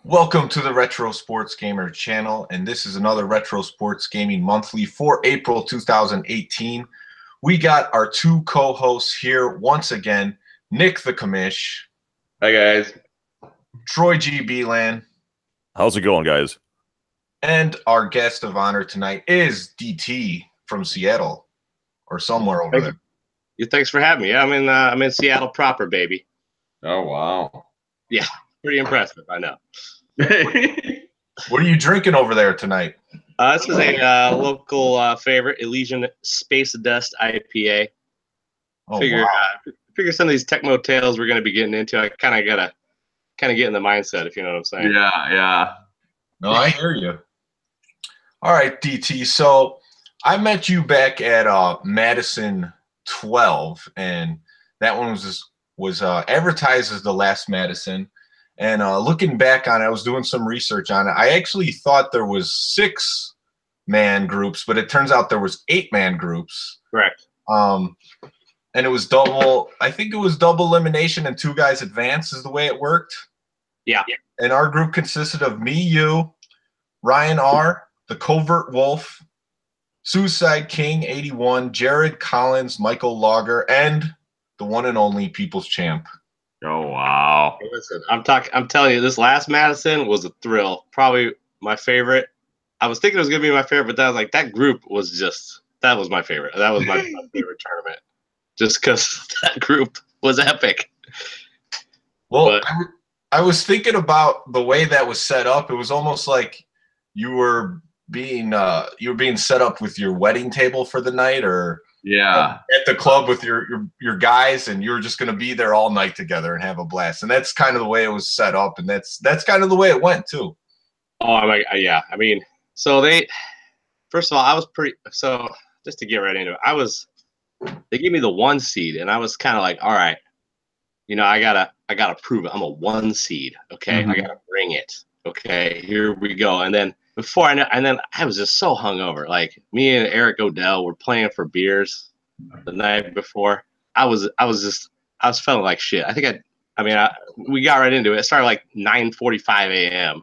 Welcome to the Retro Sports Gamer channel, and this is another Retro Sports Gaming Monthly for April 2018. We got our two co-hosts here once again, Nick the Commish. Hi, guys. Troy G. Beelan. How's it going, guys? And our guest of honor tonight is DT from Seattle, or somewhere over there. Thanks for having me. Yeah, I'm in Seattle proper, baby. Oh, wow. Yeah, pretty impressive. I know. What are you drinking over there tonight? This is a local favorite, Elysian Space Dust IPA. Oh, Figure wow. some of these Tecmo tales we're going to be getting into. I kind of gotta get in the mindset, if you know what I'm saying. Yeah. No, I hear you. All right, DT. So I met you back at Madison 12, and that one was advertised as the last Madison. And looking back on it, I was doing some research on it. I actually thought there was 6-man groups, but it turns out there was 8-man groups. Correct. And it was double. I think it was double elimination and 2 guys advance is the way it worked. Yeah. And our group consisted of me, you, Ryan R., the Covert Wolf, Suicide King 81, Jared Collins, Michael Lager, and the one and only People's Champ. Oh, wow. Hey, listen, I'm telling you, this last Madison was a thrill. Probably my favorite. I was thinking it was gonna be my favorite, but that was like that group was that was my favorite. That was my favorite tournament, just because that group was epic. Well, I was thinking about the way that was set up. It was almost like you were being set up with your wedding table for the night, or at the club with your guys, and you're just going to be there all night together and have a blast. And that's kind of the way it was set up, and that's kind of the way it went too. Oh, yeah. I mean, first of all, I was so just to get right into it, they gave me the 1 seed, and I was kind of like, all right, I gotta prove it. I'm a 1 seed. Okay. I gotta bring it. Okay, here we go. And then I was just so hungover. Like, me and Eric Odell were playing for beers the night before. I was feeling like shit. We got right into it. It started like 9:45 a.m.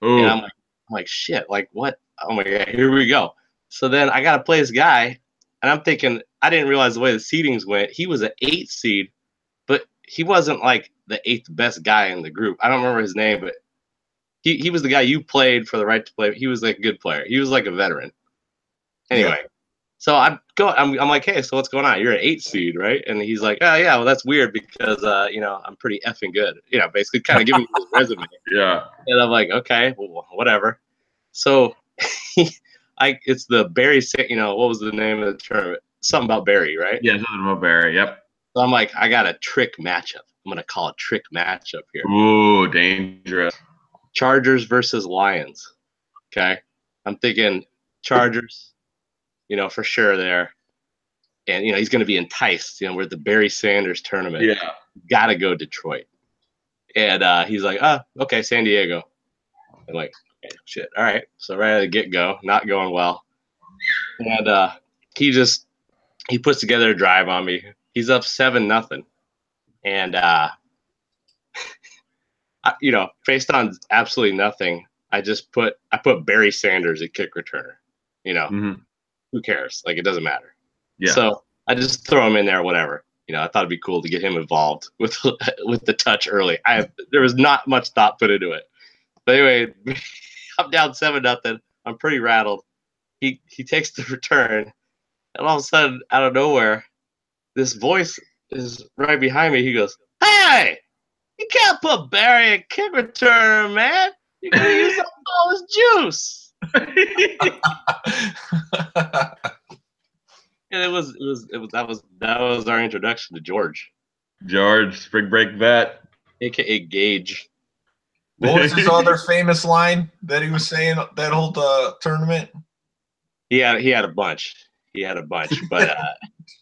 And I'm like, shit, like what? Oh my God, here we go. So then I got to play this guy, and I'm thinking, I didn't realize the way the seedings went. He was an 8 seed, but he wasn't like the 8th best guy in the group. I don't remember his name, but he was the guy you played for the right to play. He was like a good player. He was like a veteran. Anyway, so I'm like, hey, so what's going on? You're an 8 seed, right? And he's like, oh yeah, well that's weird because I'm pretty effing good. Basically kind of giving me his resume. Yeah. And I'm like, okay, well, whatever. So it's the Barry. What was the name of the tournament? Something about Barry, right? Yeah, something about Barry. Yep. So I'm like, I got a trick matchup. I'm gonna call a trick matchup here. Ooh, dangerous. Chargers versus Lions. Okay. I'm thinking Chargers, for sure there. And, he's going to be enticed. We're at the Barry Sanders tournament. Yeah. Got to go Detroit. And he's like, oh, okay, San Diego. I'm like, okay, shit. All right. So right at the get-go, not going well. And he puts together a drive on me. He's up 7-0. And, based on absolutely nothing, I put Barry Sanders at kick returner. Who cares? Like, it doesn't matter. Yeah. So I just throw him in there, whatever. I thought it'd be cool to get him involved with the touch early. There was not much thought put into it. But anyway, I'm down 7-0. I'm pretty rattled. He takes the return, and all of a sudden, out of nowhere, this voice is right behind me. He goes, "Hey! You can't put Barry in kick return, man. You're gonna use up all his juice." And that was our introduction to George. George, spring break vet, AKA Gage. What was his other famous line that he was saying that whole tournament? He had a bunch. But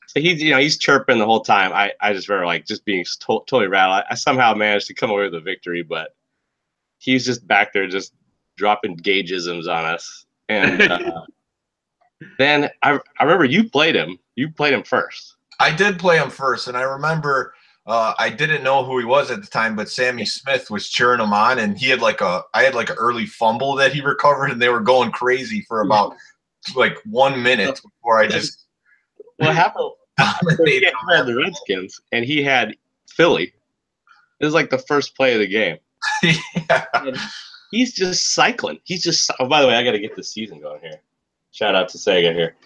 so he's chirping the whole time. I just remember like just being totally rattled. I somehow managed to come away with a victory, but he's just back there just dropping Gageisms on us. And then I remember you played him. You played him first. I did play him first, and I remember I didn't know who he was at the time, but Sammy Smith was cheering him on, and he had I had like an early fumble that he recovered, and they were going crazy for about like 1 minute before I just. What happened? He had the Redskins, and he had Philly. It was like the first play of the game. Yeah. And he's just cycling. He's just. Oh, by the way, I got to get this season going here. Shout out to Sega here.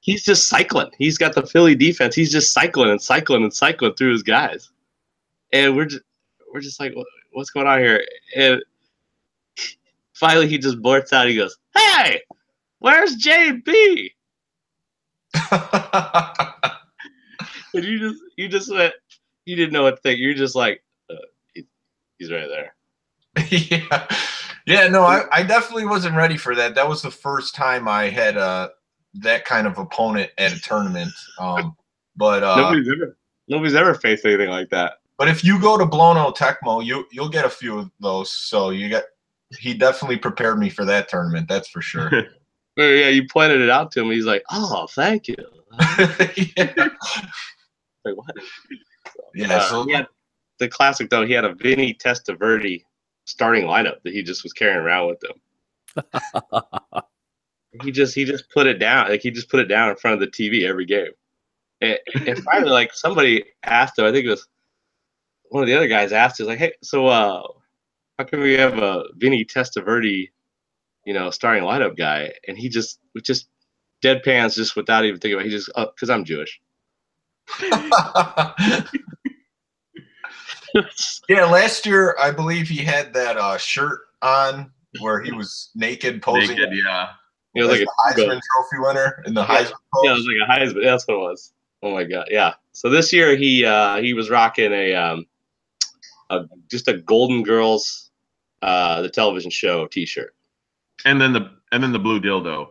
He's just cycling. He's got the Philly defense. He's just cycling and cycling and cycling through his guys, and we're just like, what's going on here? And finally, he just blurts out. He goes, "Hey, where's J&B?" And you just went. You didn't know what to think. You're just like, he's right there. Yeah. Yeah, no, I definitely wasn't ready for that. That was the first time I had that kind of opponent at a tournament. But nobody's ever faced anything like that. But if you go to Blono Tecmo, you'll get a few of those. So he definitely prepared me for that tournament. That's for sure. Yeah, you pointed it out to him. He's like, "Oh, thank you." Yeah. Like what? Yeah. So he had the classic though. He had a Vinny Testaverde starting lineup that he just was carrying around with him. He just put it down. Like he just put it down in front of the TV every game. And finally, like somebody asked him, I think it was one of the other guys asked, is like, "Hey, so how come we have a Vinny Testaverde, starting lineup guy?" And he just deadpans, just without even thinking about it. He just, because I'm Jewish. Yeah, last year I believe he had that shirt on where he was naked posing. Naked, yeah. It was like a Heisman Trophy winner in the Heisman pose. Yeah, it was like a Heisman. That's what it was. Oh my god, yeah. So this year he was rocking just a Golden Girls, the television show T-shirt. And then the blue dildo.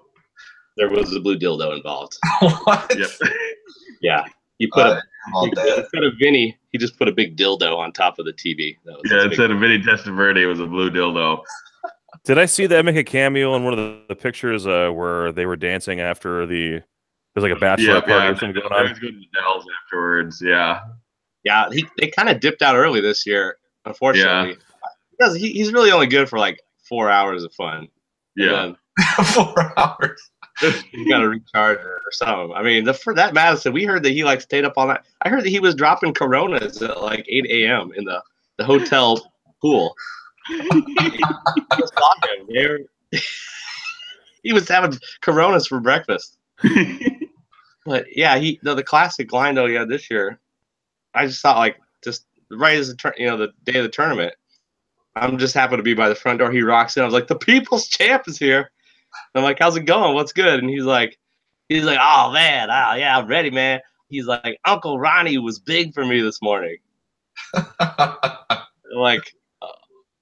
There was a blue dildo involved. What? Yep. Yeah. Instead of Vinny, he just put a big dildo on top of the TV. Instead of Vinny Testaverde, it was a blue dildo. Did I see that make a cameo in one of the pictures where they were dancing after there's like a bachelor party or something going on? I was going to the Dells afterwards, yeah. Yeah, they kind of dipped out early this year, unfortunately. Yeah. Because he's really only good for like 4 hours of fun. Yeah. 4 hours. You got to recharge or something. I mean, for that Madison, we heard that he like stayed up all night. I heard that he was dropping Coronas at like 8 a.m. in the hotel pool. He was having Coronas for breakfast. But yeah, the classic line though he had this year, I just thought like just right as the day of the tournament, I'm just happened to be by the front door. He rocks in. I was like, "The People's Champ is here." I'm like, "How's it going? What's good?" And he's like, "Oh man, yeah, I'm ready, man." He's like, "Uncle Ronnie was big for me this morning." I'm like,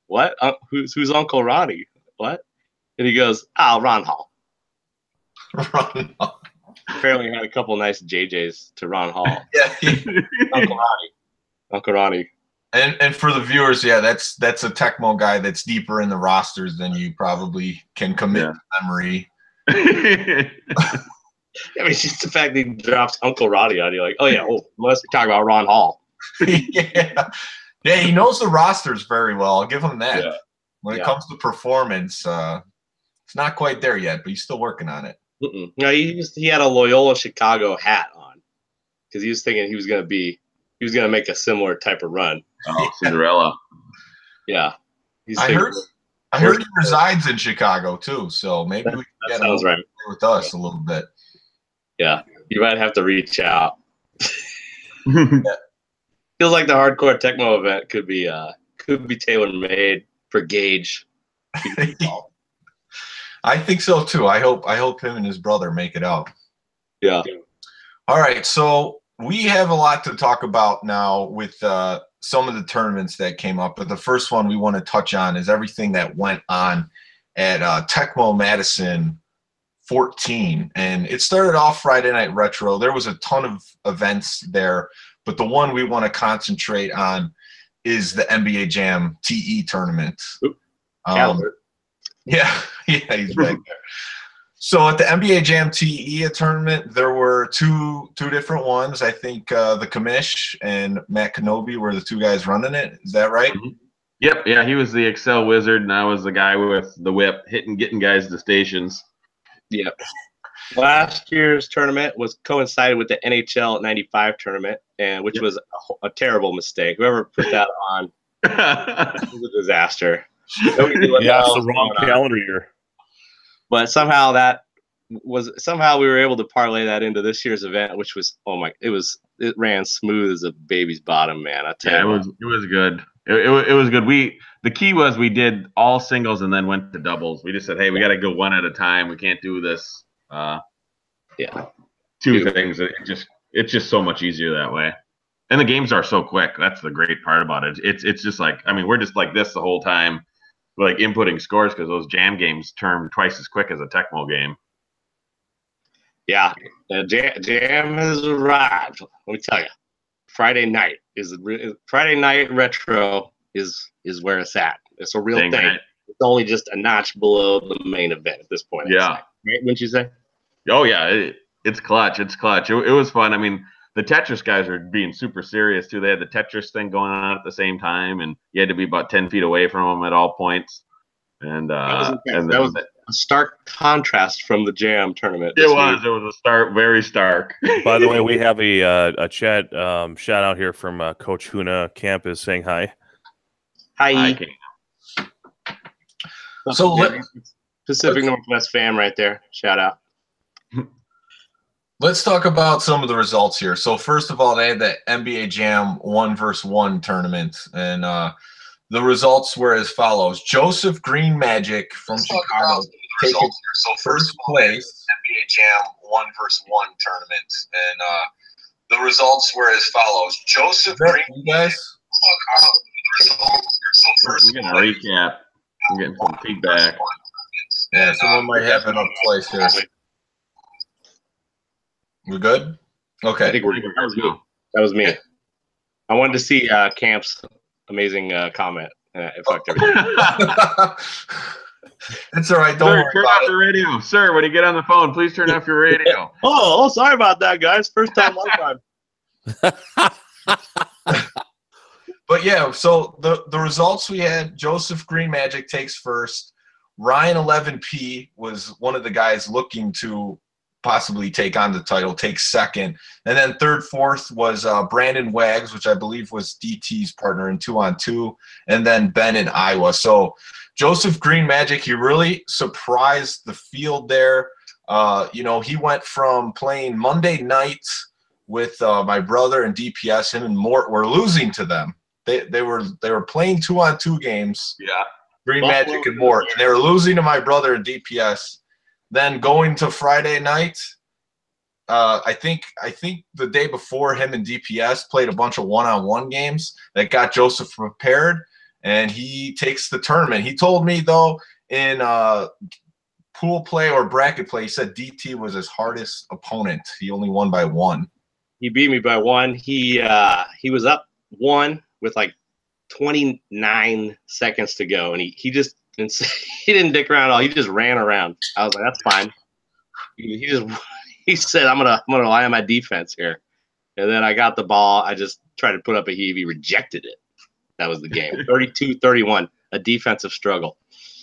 what? Who's Uncle Ronnie? What? And he goes, Ron Hall. Ron Hall. Apparently had a couple nice JJs to Ron Hall. Yeah. Uncle Ronnie. And for the viewers, yeah, that's a Tecmo guy that's deeper in the rosters than you probably can commit to memory. I mean, just the fact that he drops Uncle Ronnie on you, like, oh yeah, unless we talk about Ron Hall. Yeah, he knows the rosters very well. I'll give him that. Yeah. When it comes to performance, it's not quite there yet, but he's still working on it. No, he had a Loyola Chicago hat on because he was thinking he was going to make a similar type of run. Oh, Cinderella. Yeah. I heard he resides in Chicago too, so maybe we can get him right with us a little bit. Yeah, you might have to reach out. Feels like the hardcore Tecmo event could be tailor made for Gage. I think so too. I hope him and his brother make it out. Yeah. All right, so we have a lot to talk about now with some of the tournaments that came up, but the first one we want to touch on is everything that went on at Tecmo Madison 14, and it started off Friday Night Retro. There was a ton of events there, but the one we want to concentrate on is the NBA Jam TE tournament. Yeah, he's back there. So at the NBA Jam TE tournament, there were two different ones. I think the Kamish and Matt Kenobi were the two guys running it. Is that right? Mm-hmm. Yep. Yeah, he was the Excel wizard, and I was the guy with the whip, getting guys to stations. Yep. Last year's tournament was coincided with the NHL '95 tournament, and which was a terrible mistake. Whoever put that on was a disaster. Yeah, it's the wrong calendar year. But somehow we were able to parlay that into this year's event, which was it ran smooth as a baby's bottom, man. I tell you, it was good. It was good. The key was we did all singles and then went to doubles. We just said, hey, we got to go one at a time. We can't do this. Two things. It's just so much easier that way. And the games are so quick. That's the great part about it. It's just like, I mean, we're just like this the whole time. We're like inputting scores because those jam games turn twice as quick as a Tecmo game. Yeah, jam has arrived. Let me tell you, Friday night retro is where it's at. It's a real thing. Right. It's only just a notch below the main event at this point. Yeah, right? Wouldn't you say? Oh yeah, it's clutch. It's clutch. It was fun. I mean, the Tetris guys are being super serious too. They had the Tetris thing going on at the same time, and you had to be about 10 feet away from them at all points. And that was a stark contrast from the Jam tournament. It was very stark. By the way, we have a chat shout out here from Coach Huna Camp is saying hi. Hi. So Pacific Northwest fam right there. Shout out. Let's talk about some of the results here. So first of all, they had the NBA Jam 1v1 tournament, and the results were as follows. Joseph Green Magic from Chicago taking first place. NBA Jam 1v1 tournament, and the results were as follows. Joseph Green, you guys. I'm getting a recap. I'm getting some feedback. Yeah, someone might have it up place here. We're good? Okay. I think we're good. That was me. I wanted to see Camp's amazing comment. It fucked everything. It's all right. Don't worry turn about off your radio. Sir, when you get on the phone, please turn off your radio. Oh, sorry about that, guys. First time, long time. But yeah, so the results we had, Joseph Green Magic takes first. Ryan 11P was one of the guys looking to possibly take on the title, takes second. And then third, fourth was Brandon Wags, which I believe was DT's partner in 2-on-2, and then Ben in Iowa. So Joseph Green Magic, he really surprised the field there. He went from playing Monday nights with my brother and DPS. Him and Mort were losing to them. They were playing 2-on-2 games. Yeah. Green Magic and Mort. And they were losing to my brother and DPS. Then going to Friday night, I think the day before, him and DPS played a bunch of 1-on-1 games that got Joseph prepared, and he takes the tournament. He told me, though, in pool play or bracket play, he said DT was his hardest opponent. He only won by 1. He beat me by 1. He was up 1 with like 29 seconds to go, and he didn't dick around at all. He just ran around. I was like, that's fine. He said, I'm gonna rely on my defense here. And then I got the ball. I just tried to put up a heave. He rejected it. That was the game. 32-31, a defensive struggle.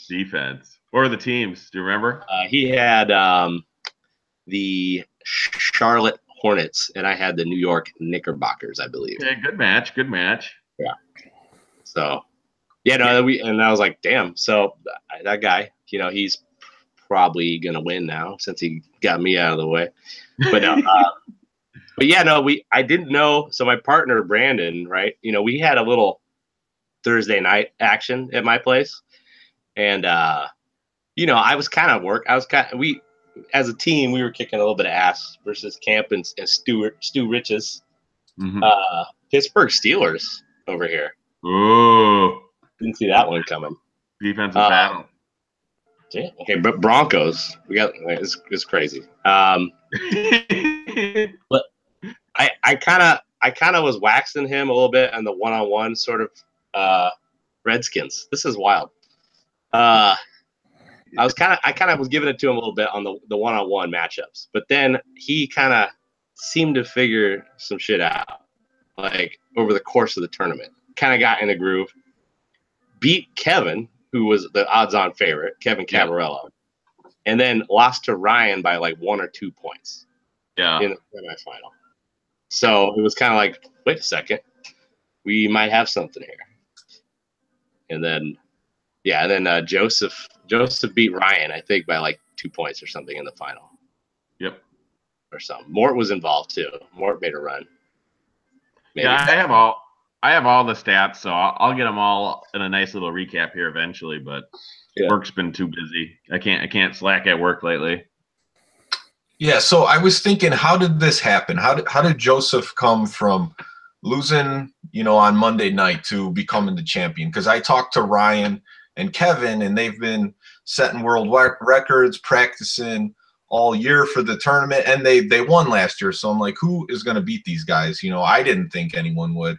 Defense. What were the teams? Do you remember? He had the Charlotte Hornets, and I had the New York Knickerbockers, I believe. Yeah, good match. Good match. Yeah. So, yeah, no, and I was like, damn. So that guy, he's probably gonna win now since he got me out of the way. But but yeah, no, I didn't know. So my partner Brandon, right? We had a little Thursday night action at my place, and I was kind of we as a team we were kicking a little bit of ass versus Camp and Stu Riches, Pittsburgh Steelers over here. Ooh. Didn't see that one coming. Defensive battle. Yeah. Okay, but Broncos, it's crazy. But I kind of was waxing him a little bit on the 1-on-1 sort of Redskins. This is wild. I kind of was giving it to him a little bit on the one-on-one matchups, but then he kind of seemed to figure some shit out, like over the course of the tournament. Kind of got in a groove, beat Kevin, who was the odds-on favorite, Kevin Cabarello, and then lost to Ryan by like 1 or 2 points. Yeah. In the semifinal. So it was kind of like, wait a second, we might have something here. And then, Joseph beat Ryan, I think, by like 2 points or something in the final. Yep. Or something. Mort was involved too. Mort made a run. Maybe. Yeah, I have all the stats, so I'll get them all in a nice little recap here eventually. But work's been too busy. I can't slack at work lately. Yeah, so I was thinking, how did this happen? How did Joseph come from losing, on Monday night to becoming the champion? Because I talked to Ryan and Kevin, and they've been setting world records, practicing all year for the tournament, and they won last year. So I'm like, who is going to beat these guys? I didn't think anyone would.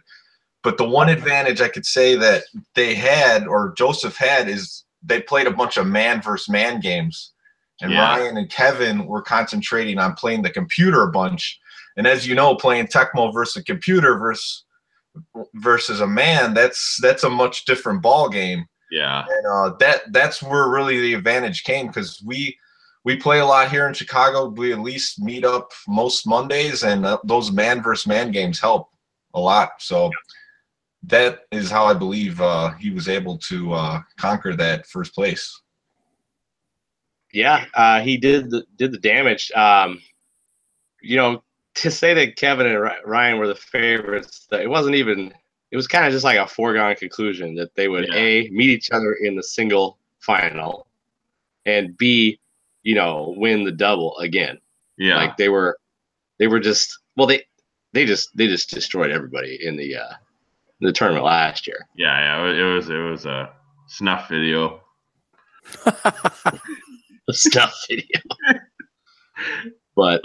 But the one advantage I could say that they had, or Joseph had, is they played a bunch of man versus man games. And Ryan and Kevin were concentrating on playing the computer a bunch. And as you know, playing Tecmo versus a computer versus a man, that's a much different ball game. Yeah. And that's where really the advantage came, because we play a lot here in Chicago. We at least meet up most Mondays, and those man versus man games help a lot. So that is how I believe he was able to conquer that first place. Yeah, he did the damage. To say that Kevin and Ryan were the favorites, it wasn't even. It was kind of just like a foregone conclusion that they would A, meet each other in the single final, and B, win the double again. Yeah, like they were just they just destroyed everybody in the tournament last year. Yeah, it was a snuff video. Stuff video. But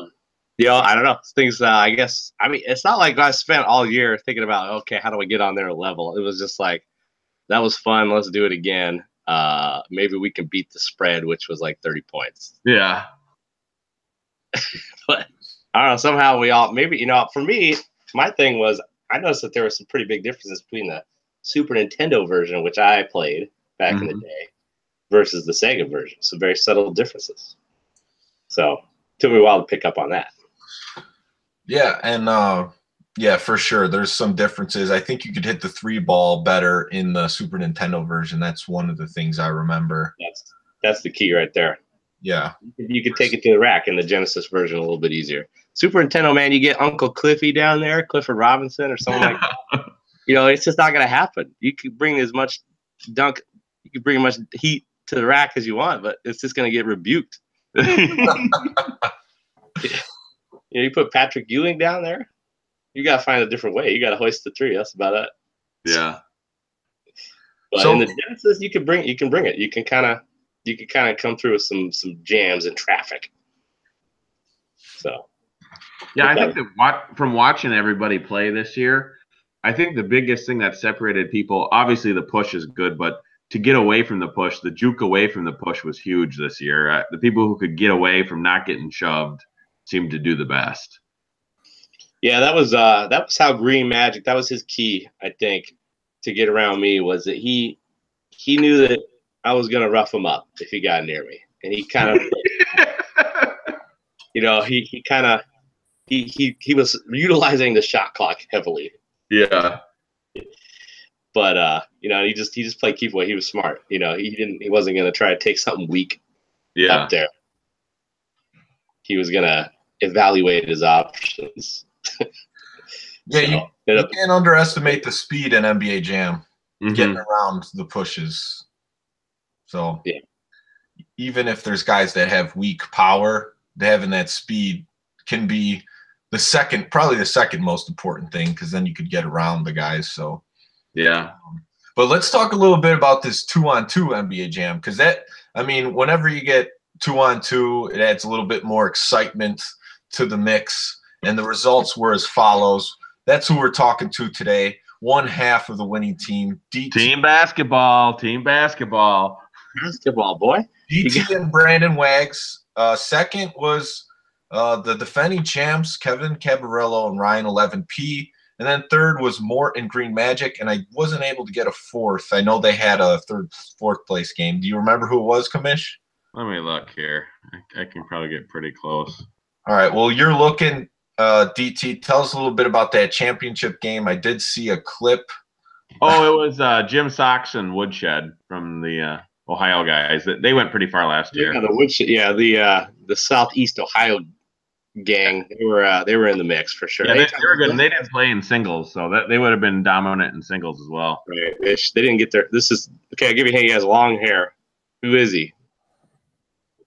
I don't know. Things I guess it's not like I spent all year thinking about, okay, how do I get on their level? It was just like, that was fun, let's do it again. Maybe we can beat the spread, which was like 30 points. Yeah. But I don't know, somehow we all for me, my thing was I noticed that there were some pretty big differences between the Super Nintendo version, which I played back in the day, versus the Sega version. Some very subtle differences. So it took me a while to pick up on that. Yeah, and for sure, there's some differences. I think you could hit the 3-ball better in the Super Nintendo version. That's one of the things I remember. That's the key right there. Yeah. You could take it to the rack in the Genesis version a little bit easier. Super Nintendo, man, you get Uncle Cliffy down there, Clifford Robinson or something like that. It's just not going to happen. You could bring as much you could bring as much heat to the rack as you want, but it's just going to get rebuked. You put Patrick Ewing down there, you got to find a different way. You got to hoist the 3. That's about it. Yeah. But in the Genesis, you can bring it. You can kind of come through with some jams and traffic. So. Yeah, I think that from watching everybody play this year, I think the biggest thing that separated people, obviously the push is good, but to get away from the push, the juke away from the push was huge this year. The people who could get away from not getting shoved seemed to do the best. Yeah, that was how Green Magic, that was his key, I think, to get around me, was that he knew that I was going to rough him up if he got near me. And he kind of, he was utilizing the shot clock heavily. Yeah. But he just played keep away. He was smart. He wasn't going to try to take something weak up there. He was going to evaluate his options. Yeah, you can't underestimate the speed in NBA Jam, getting around the pushes. So even if there's guys that have weak power, having that speed can be probably the second most important thing, because then you could get around the guys. So yeah. But let's talk a little bit about this 2-on-2 NBA Jam, because whenever you get 2-on-2, it adds a little bit more excitement to the mix. And the results were as follows. That's who we're talking to today. One half of the winning team. Team basketball. basketball, boy. DT and Brandon Wags. Second was the defending champs, Kevin Cabarillo and Ryan 11P. And then third was Mort and Green Magic, and I wasn't able to get a fourth. I know they had a fourth place game. Do you remember who it was, Kamish? Let me look here. I can probably get pretty close. All right. Well, you're looking, DT. Tell us a little bit about that championship game. I did see a clip. Oh, it was Jim Sox and Woodshed from the Ohio guys. They went pretty far last year. Yeah, the Woodshed. Yeah, the Southeast Ohio gang. They were in the mix for sure. Yeah, they were good. And they didn't play in singles, so they would have been dominant in singles as well. Right. They didn't get their. This is okay. I'll give you. Hey, he has long hair. Who is he?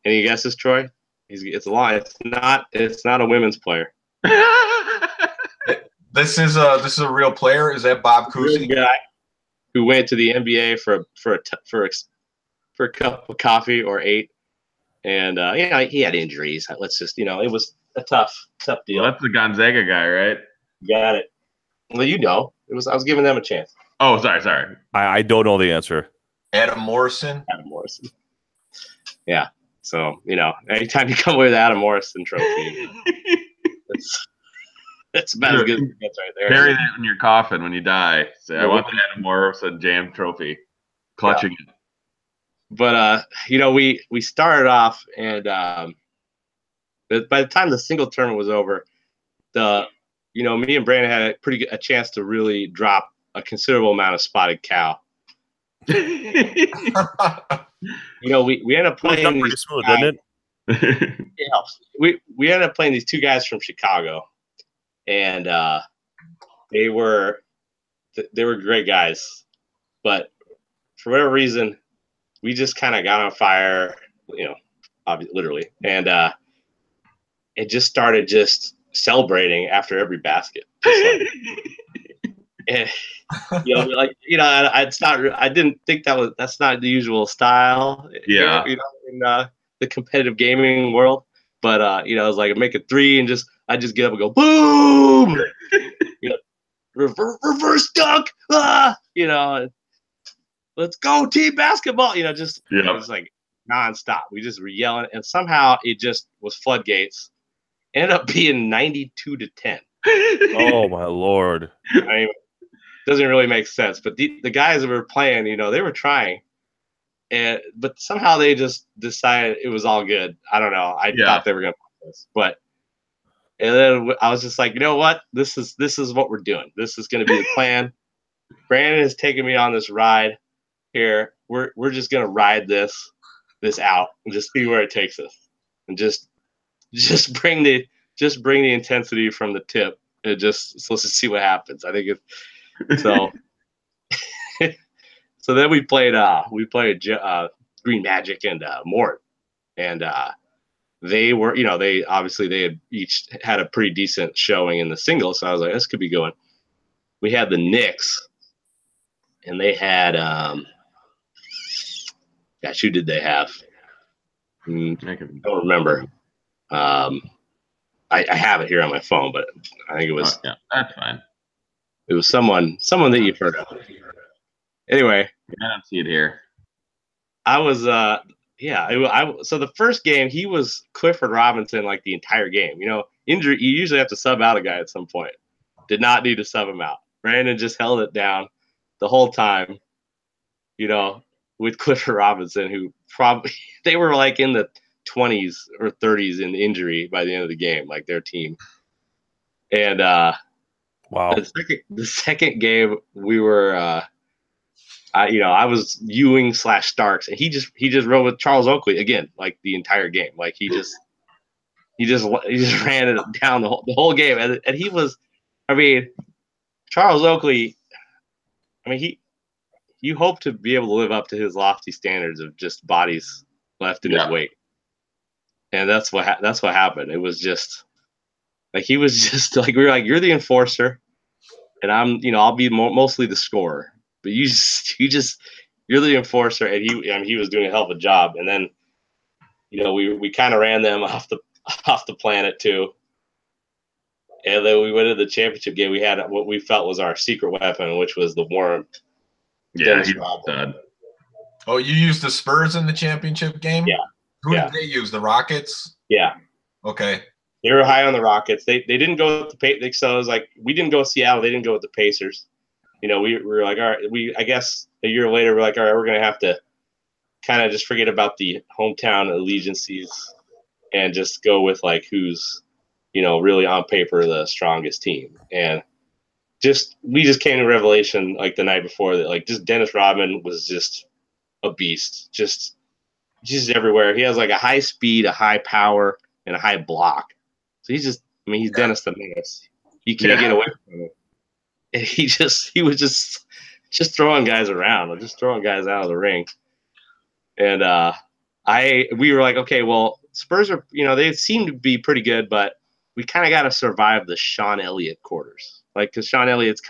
Any guesses, Troy? It's a lie. It's not a women's player. This is a real player. Is that Bob Cousy? Guy who went to the NBA for a cup of coffee or 8, and he had injuries. Let's just it was a tough deal. Well, that's the Gonzaga guy, right? Got it. Well, I was giving them a chance. Oh, sorry. I don't know the answer. Adam Morrison. Yeah. So anytime you come with Adam Morrison trophy, it's about as good as it gets right there. Bury that in your coffin when you die. Say, I want the Adam Morrison Jam trophy. Clutching it. But we started off, and by the time the single tournament was over, me and Brandon had a chance to really drop a considerable amount of spotted cow. We ended up playing pretty smooth, didn't it? It helps. We ended up playing these 2 guys from Chicago, and they were great guys, but for whatever reason, we just kind of got on fire, literally, and it just started just celebrating after every basket. And, it's not. I didn't think that's not the usual style. Yeah. In the competitive gaming world, but it was like make a 3 and I just get up and go boom. Reverse dunk. Let's go team basketball. It was like nonstop. We just were yelling, and somehow it just was floodgates. Ended up being 92-10. Oh my Lord. I mean, doesn't really make sense, but the guys that were playing, they were trying, but somehow they just decided it was all good. I don't know. I thought they were going to play this, and then I was just like, you know what? This is what we're doing. This is going to be the plan. Brandon has taken me on this ride here. We're just going to ride this out and just see where it takes us, and just bring the intensity from the tip, and so let's just see what happens. I think it's. So, so then we played Green Magic and Mort, and they were, they had each had a pretty decent showing in the singles. So I was like, this could be going. We had the Knicks, and they had, gosh, who did they have? I don't remember. I have it here on my phone, but I think it was. Yeah, that's fine. It was someone that you've heard of. Anyway, I don't see it here. I was so the first game he was Clifford Robinson like the entire game. Injury, you usually have to sub out a guy at some point. Did not need to sub him out. Brandon just held it down the whole time. With Clifford Robinson, who probably they were like in the 20s or 30s in injury by the end of the game, like their team. And wow. The second game we were I was Ewing / Starks, and he just rode with Charles Oakley again, like the entire game. Like he just ran it down the whole game, and he was, Charles Oakley. You hope to be able to live up to his lofty standards of just bodies left in his wake, and that's what happened. It was just like he was just like we were like, you're the enforcer, and I'm I'll be mostly the scorer. But you're the enforcer, and he was doing a hell of a job. And then, we kind of ran them off the planet too. And then we went to the championship game. We had what we felt was our secret weapon, which was the worm. Yeah, he's done. Oh, you used the Spurs in the championship game? Yeah. Who did they use? The Rockets? Yeah. Okay. They were high on the Rockets. They didn't go with the Pacers. So it was like we didn't go with Seattle. They didn't go with the Pacers. You know, we were like, all right. I guess a year later, we're like, all right, we're gonna have to kind of just forget about the hometown allegiances and just go with like who's, you know, really on paper the strongest team. And we just came to revelation like the night before that like just Dennis Rodman was just a beast, just everywhere. He has like a high speed, a high power, and a high block. So he's Dennis the Menace. You can't get away from him. And he was just throwing guys around, just throwing guys out of the ring. And we were like, okay, well, Spurs are, you know, they seem to be pretty good, but we kind of got to survive the Sean Elliott quarters. Like, because Sean Elliott's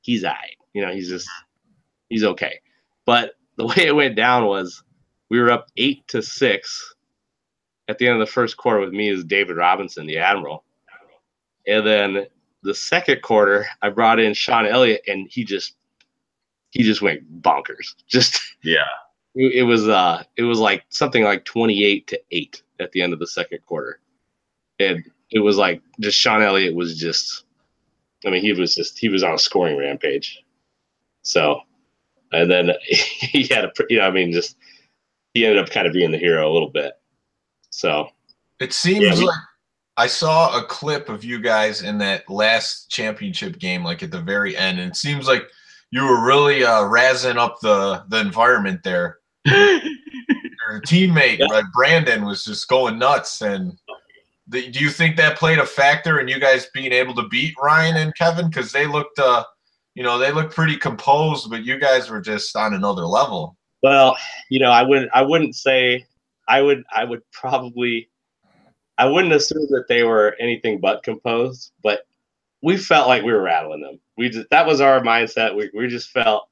he's all right. You know, he's okay. But the way it went down was we were up 8-6 at the end of the first quarter with me as David Robinson, the Admiral. And then the second quarter, I brought in Sean Elliott, and he just went bonkers. It was like something like 28-8 at the end of the second quarter. And it was like just Sean Elliott was just, I mean, he was on a scoring rampage. So, and then he had he ended up kind of being the hero a little bit. So it seems like I saw a clip of you guys in that last championship game, like at the very end, and it seems like you were really razzing up the environment there. Your teammate Brandon was just going nuts, and do you think that played a factor in you guys being able to beat Ryan and Kevin? Because they looked, they looked pretty composed, but you guys were just on another level. Well, you know, I wouldn't say I would probably. I wouldn't assume that they were anything but composed, but we felt like we were rattling them. That was our mindset. We just felt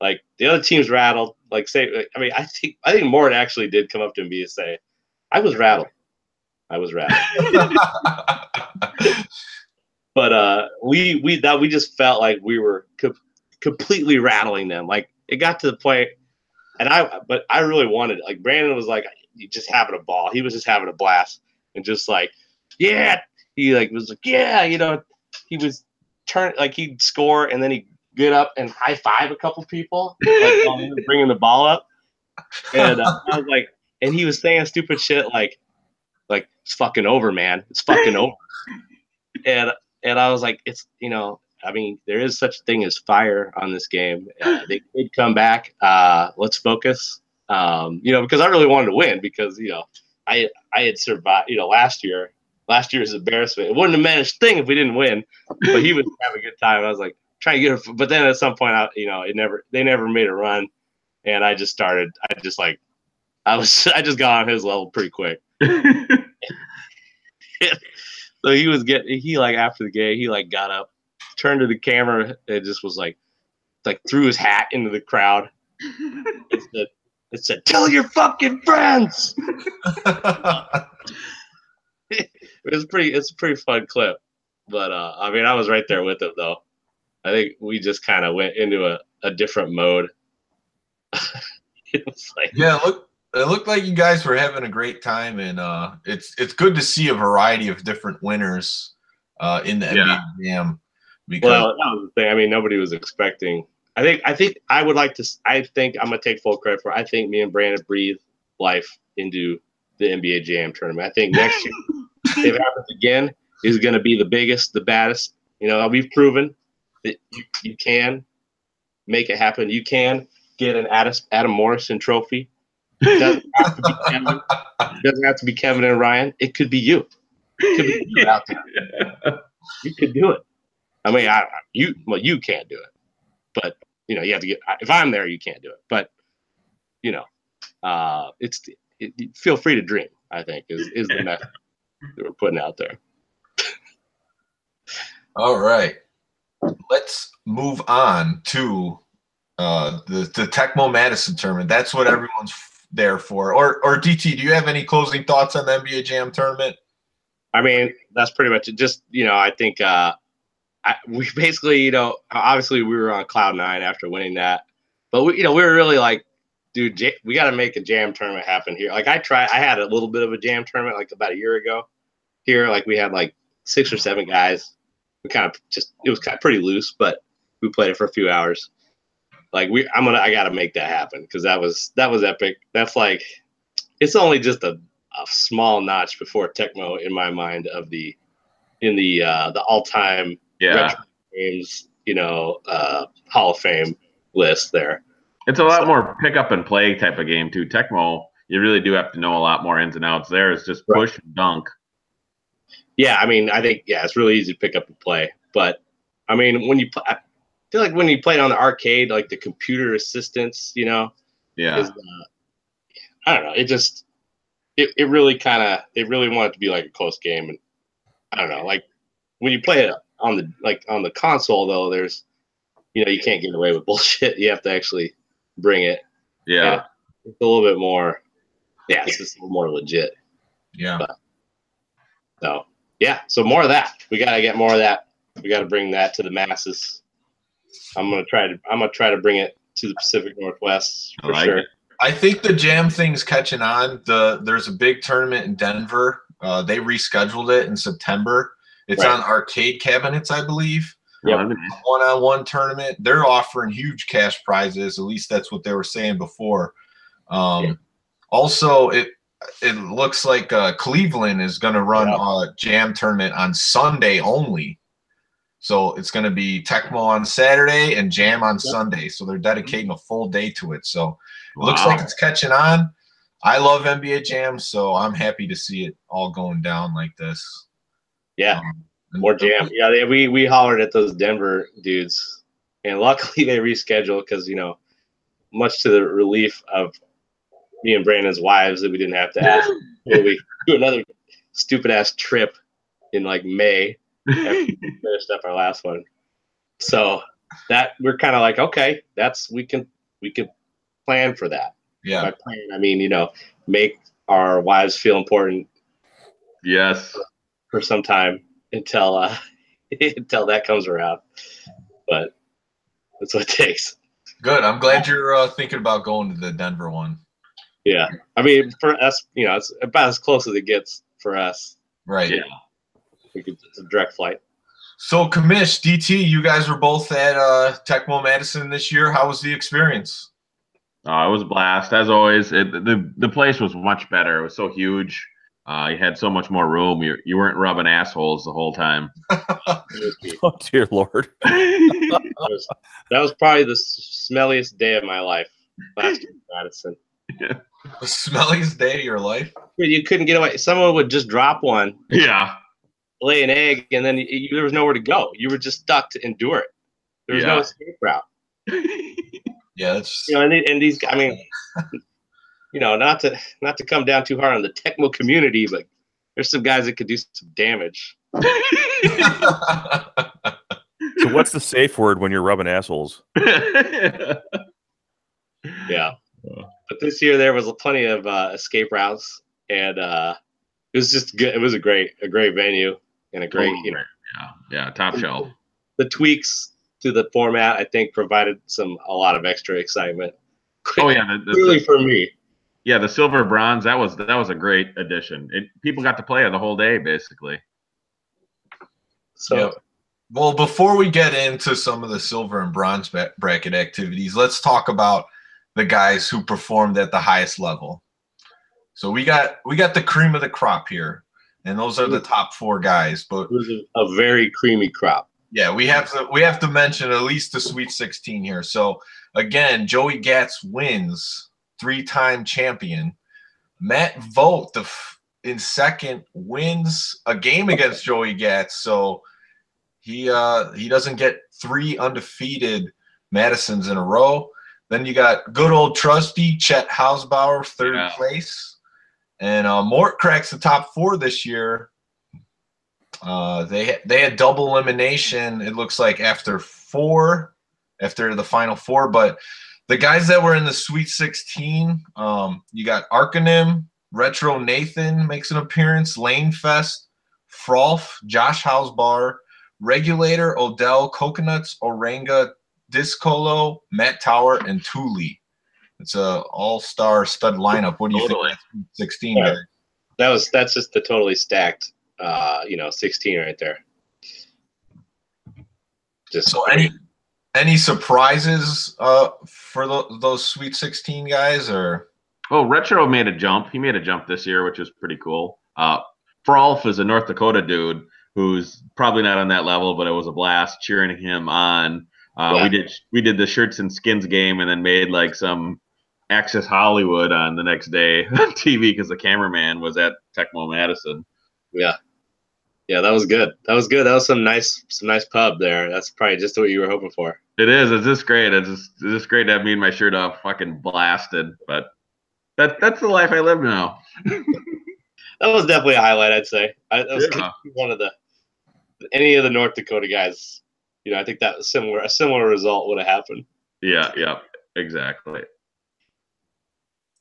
like the other team's rattled. Like I think Mort actually did come up to me and say, I was rattled. But we just felt like we were completely rattling them. Like it got to the point, but I really wanted it. Like Brandon was like just having a ball. He was just having a blast. And just like, yeah, he was like, yeah, you know, he was he'd score and then he'd get up and high five a couple people, like while he was bringing the ball up. And I was like, and he was saying stupid shit like it's fucking over, man, it's fucking over. And I was like, it's, you know, I mean, there is such a thing as fire on this game. They did come back. Let's focus. You know, because I really wanted to win because, you know, I had survived, you know, last year's embarrassment. It wouldn't have meant a thing if we didn't win, but he was having a good time. I was like trying to get her, but then at some point, they never made a run, and I just got on his level pretty quick. So he after the game, he got up, turned to the camera, and just was like threw his hat into the crowd. It said, "Tell your fucking friends." It's a pretty fun clip, but I mean, I was right there with it though. I think we just kind of went into a different mode. It was like, yeah, it looked like you guys were having a great time, and it's good to see a variety of different winners in the NBA Jam. Because that was the thing. I mean, nobody was expecting. I think I would like to. I think I'm gonna take full credit for. I think me and Brandon breathe life into the NBA Jam tournament. I think next year, if it happens again, is going to be the biggest, the baddest. You know, we've proven that you can make it happen. You can get an Adam Morrison trophy. It doesn't have to be Kevin. It doesn't have to be Kevin and Ryan. It could be you. It could be you out there. You could do it. I mean, you can't do it. But, you know, you have to if I'm there, you can't do it. But, you know, feel free to dream, I think, is the message that we're putting out there. All right. Let's move on to the Tecmo Madison tournament. That's what everyone's there for. Or DT, do you have any closing thoughts on the NBA Jam tournament? I mean, that's pretty much it. Just, you know, I think we basically, you know, obviously we were on cloud nine after winning that, but we were really like, dude, we got to make a jam tournament happen here. Like I had a little bit of a jam tournament like about a year ago here. Like we had like 6 or 7 guys. We kind of it was kind of pretty loose, but we played it for a few hours. Like I got to make that happen because that was epic. That's like, it's only just a small notch before Tecmo in my mind of the all-time retro games, Hall of Fame list there. It's a lot more pick up and play type of game too. Tecmo, you really do have to know a lot more ins and outs. There is just push and dunk. Yeah, I mean, I think it's really easy to pick up and play. But I mean, I feel like when you play it on the arcade, like the computer assistance, I don't know. It really wanted to be like a close game, and I don't know. Like when you play it on the console, though, there's you can't get away with bullshit. You have to actually bring it. Yeah, and it's a little bit more. Yeah, it's just a little more legit. Yeah. So more of that. We gotta get more of that. We gotta bring that to the masses. I'm gonna try to bring it to the Pacific Northwest for sure. I think the jam thing's catching on. There's a big tournament in Denver. They rescheduled it in September. It's on arcade cabinets, I believe. Yeah. One-on-one tournament. They're offering huge cash prizes. At least that's what they were saying before. Also, it looks like Cleveland is going to run a jam tournament on Sunday only. So it's going to be Tecmo on Saturday and jam on Sunday. So they're dedicating a full day to it. So it looks like it's catching on. I love NBA Jam, so I'm happy to see it all going down like this. Yeah, more jam. Yeah, we hollered at those Denver dudes, and luckily they rescheduled because much to the relief of me and Brandon's wives, that we didn't have to ask. We do another stupid ass trip in like May after we finished up our last one. So that we're kind of like, okay, we can plan for that. Yeah. By plan, I mean, make our wives feel important. Yes. For some time until that comes around, but that's what it takes. Good. I'm glad you're thinking about going to the Denver one. Yeah, I mean, for us, it's about as close as it gets for us. Right. Yeah. It's a direct flight. So, Commish, DT, you guys were both at Tecmo Madison this year. How was the experience? It was a blast as always. The place was much better. It was so huge. You had so much more room. You weren't rubbing assholes the whole time. Oh dear Lord! that was probably the smelliest day of my life. Last year in Madison. Yeah. The smelliest day of your life? You couldn't get away. Someone would just drop one. Yeah. Lay an egg, and then there was nowhere to go. You were just stuck to endure it. There was no escape route. Yeah, that's and these. I mean, not to come down too hard on the Tecmo community, but there's some guys that could do some damage. So what's the safe word when you're rubbing assholes? Yeah, but this year there was plenty of escape routes, and it was just good. It was a great venue and a great, top shelf. The tweaks to the format, I think, provided a lot of extra excitement. Oh yeah, really for me. Yeah, the silver bronze, that was a great addition. People got to play it the whole day, basically. So, well, before we get into some of the silver and bronze bracket activities, let's talk about the guys who performed at the highest level. So we got the cream of the crop here, and those are the top 4 guys. But it was a very creamy crop. Yeah, we have to mention at least the Sweet 16 here. So again, Joey Gatz wins. 3-time champion. Matt Vogt in second wins a game against Joey Gatz, so he doesn't get 3 undefeated Madisons in a row. Then you got good old trusty Chet Hausbauer, 3rd place, and Mort cracks the top 4 this year. They had double elimination. It looks like after the final 4, but the guys that were in the Sweet 16, you got Arcanim, Retro Nathan makes an appearance, Lanefest, Frolf, Josh Hausbar, Regulator, Odell, Coconuts, Oranga, Discolo, Matt Tower, and Thule. It's a all-star stud lineup. What do you think of that 16 guy? That's just the totally stacked 16 right there. Just so any surprises for those Sweet 16 guys or? Well, Retro made a jump. He made a jump this year, which is pretty cool. Frills is a North Dakota dude who's probably not on that level, but it was a blast cheering him on. We did the shirts and skins game and then made like some Access Hollywood on the next day on TV because the cameraman was at Tecmo Madison. Yeah, that was good. That was some nice pub there. That's probably just what you were hoping for. It is. It's just great. It's just great to have me and my shirt off, fucking blasted. But that's the life I live now. That was definitely a highlight, I'd say. That was one of any of the North Dakota guys. I think that a similar result would have happened. Yeah, exactly.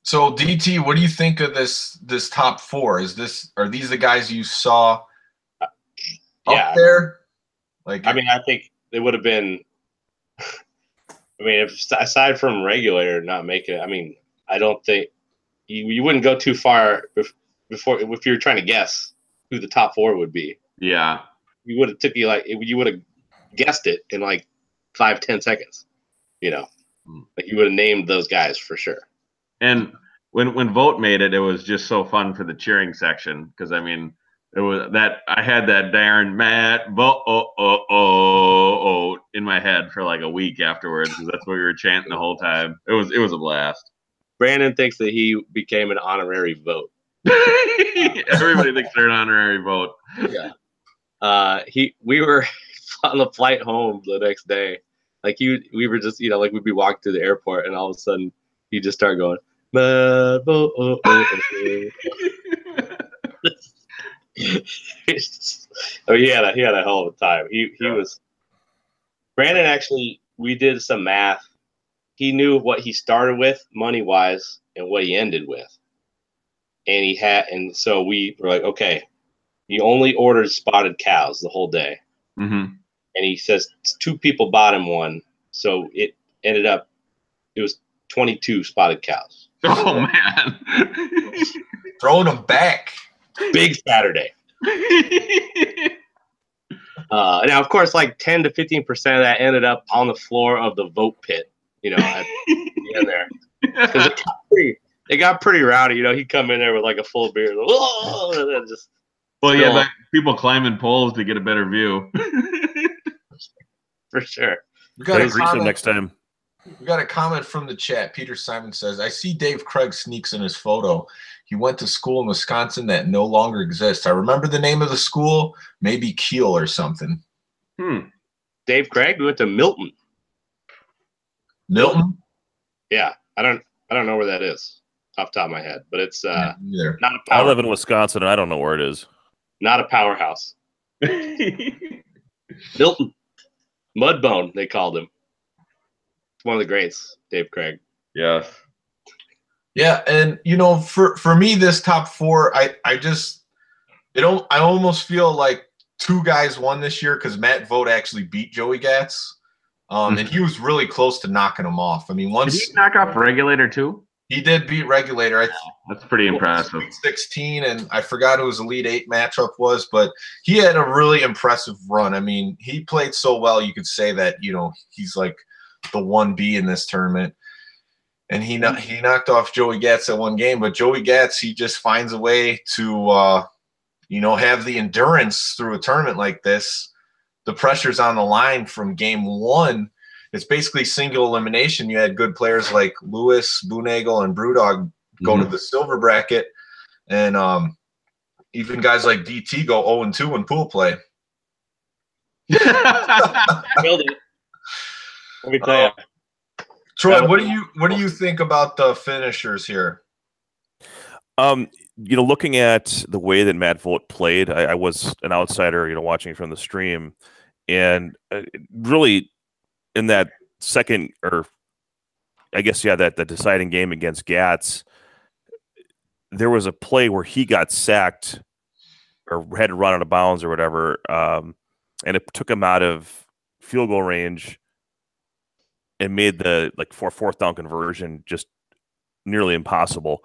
So DT, what do you think of this top 4? Are these the guys you saw up there? Like, I think they would have been. Aside from Regulator not making it, I don't think you wouldn't go too far before if you're trying to guess who the top 4 would be. Yeah, you would have you would have guessed it in like 5-10 seconds. Like you would have named those guys for sure. And when Vote made it, it was just so fun for the cheering section because it was that I had that Darren Matt Vote in my head for like a week afterwards because that's what we were chanting the whole time. It was a blast. Brandon thinks that he became an honorary Vote. Everybody thinks they're an honorary Vote. Yeah. We were on the flight home the next day. Like we were just like we'd be walking through the airport and all of a sudden he just started going. Oh, he had a hell of a time. He was Brandon. Actually, we did some math. He knew what he started with money wise and what he ended with, and so we were like, okay, he only ordered spotted cows the whole day, and he says 2 people bought him one, so it ended up it was 22 spotted cows. Oh man, throwing them back. Big Saturday. Now, of course, like 10 to 15% of that ended up on the floor of the Vote pit, at the end there. Because it got pretty rowdy. He'd come in there with like a full beer. And then just people climbing poles to get a better view. For sure. We got next time. We got a comment from the chat. Peter Simon says, I see Dave Craig sneaks in his photo. He went to school in Wisconsin that no longer exists. I remember the name of the school, maybe Kiel or something. Dave Craig went to Milton. Milton? Yeah. I don't know where that is off the top of my head, but it's not a I live in Wisconsin and I don't know where it is. Not a powerhouse. Milton. Mudbone, they called him. One of the greats, Dave Craig. Yes. Yeah, and for me, this top 4, I almost feel like 2 guys won this year because Matt Vote actually beat Joey Gatz, and he was really close to knocking him off. Did he knock off Regulator too? He did beat Regulator. That's pretty impressive. 16, and I forgot who his Elite 8 matchup was, but he had a really impressive run. He played so well, you could say that he's like the 1B in this tournament. And he knocked off Joey Gatz at one game, but Joey Gatz, he just finds a way to have the endurance through a tournament like this. The pressure's on the line from game 1. It's basically single elimination. You had good players like Lewis, Boonagel, and Brewdog go to the silver bracket, and even guys like DT go 0-2 in pool play. Killed it. Let me tell you. Troy, what do you think about the finishers here? Looking at the way that Matt Vogt played, I was an outsider, watching from the stream, and really in that second, or I guess that deciding game against Gatz, there was a play where he got sacked or had to run out of bounds or whatever, and it took him out of field goal range and made the fourth down conversion just nearly impossible.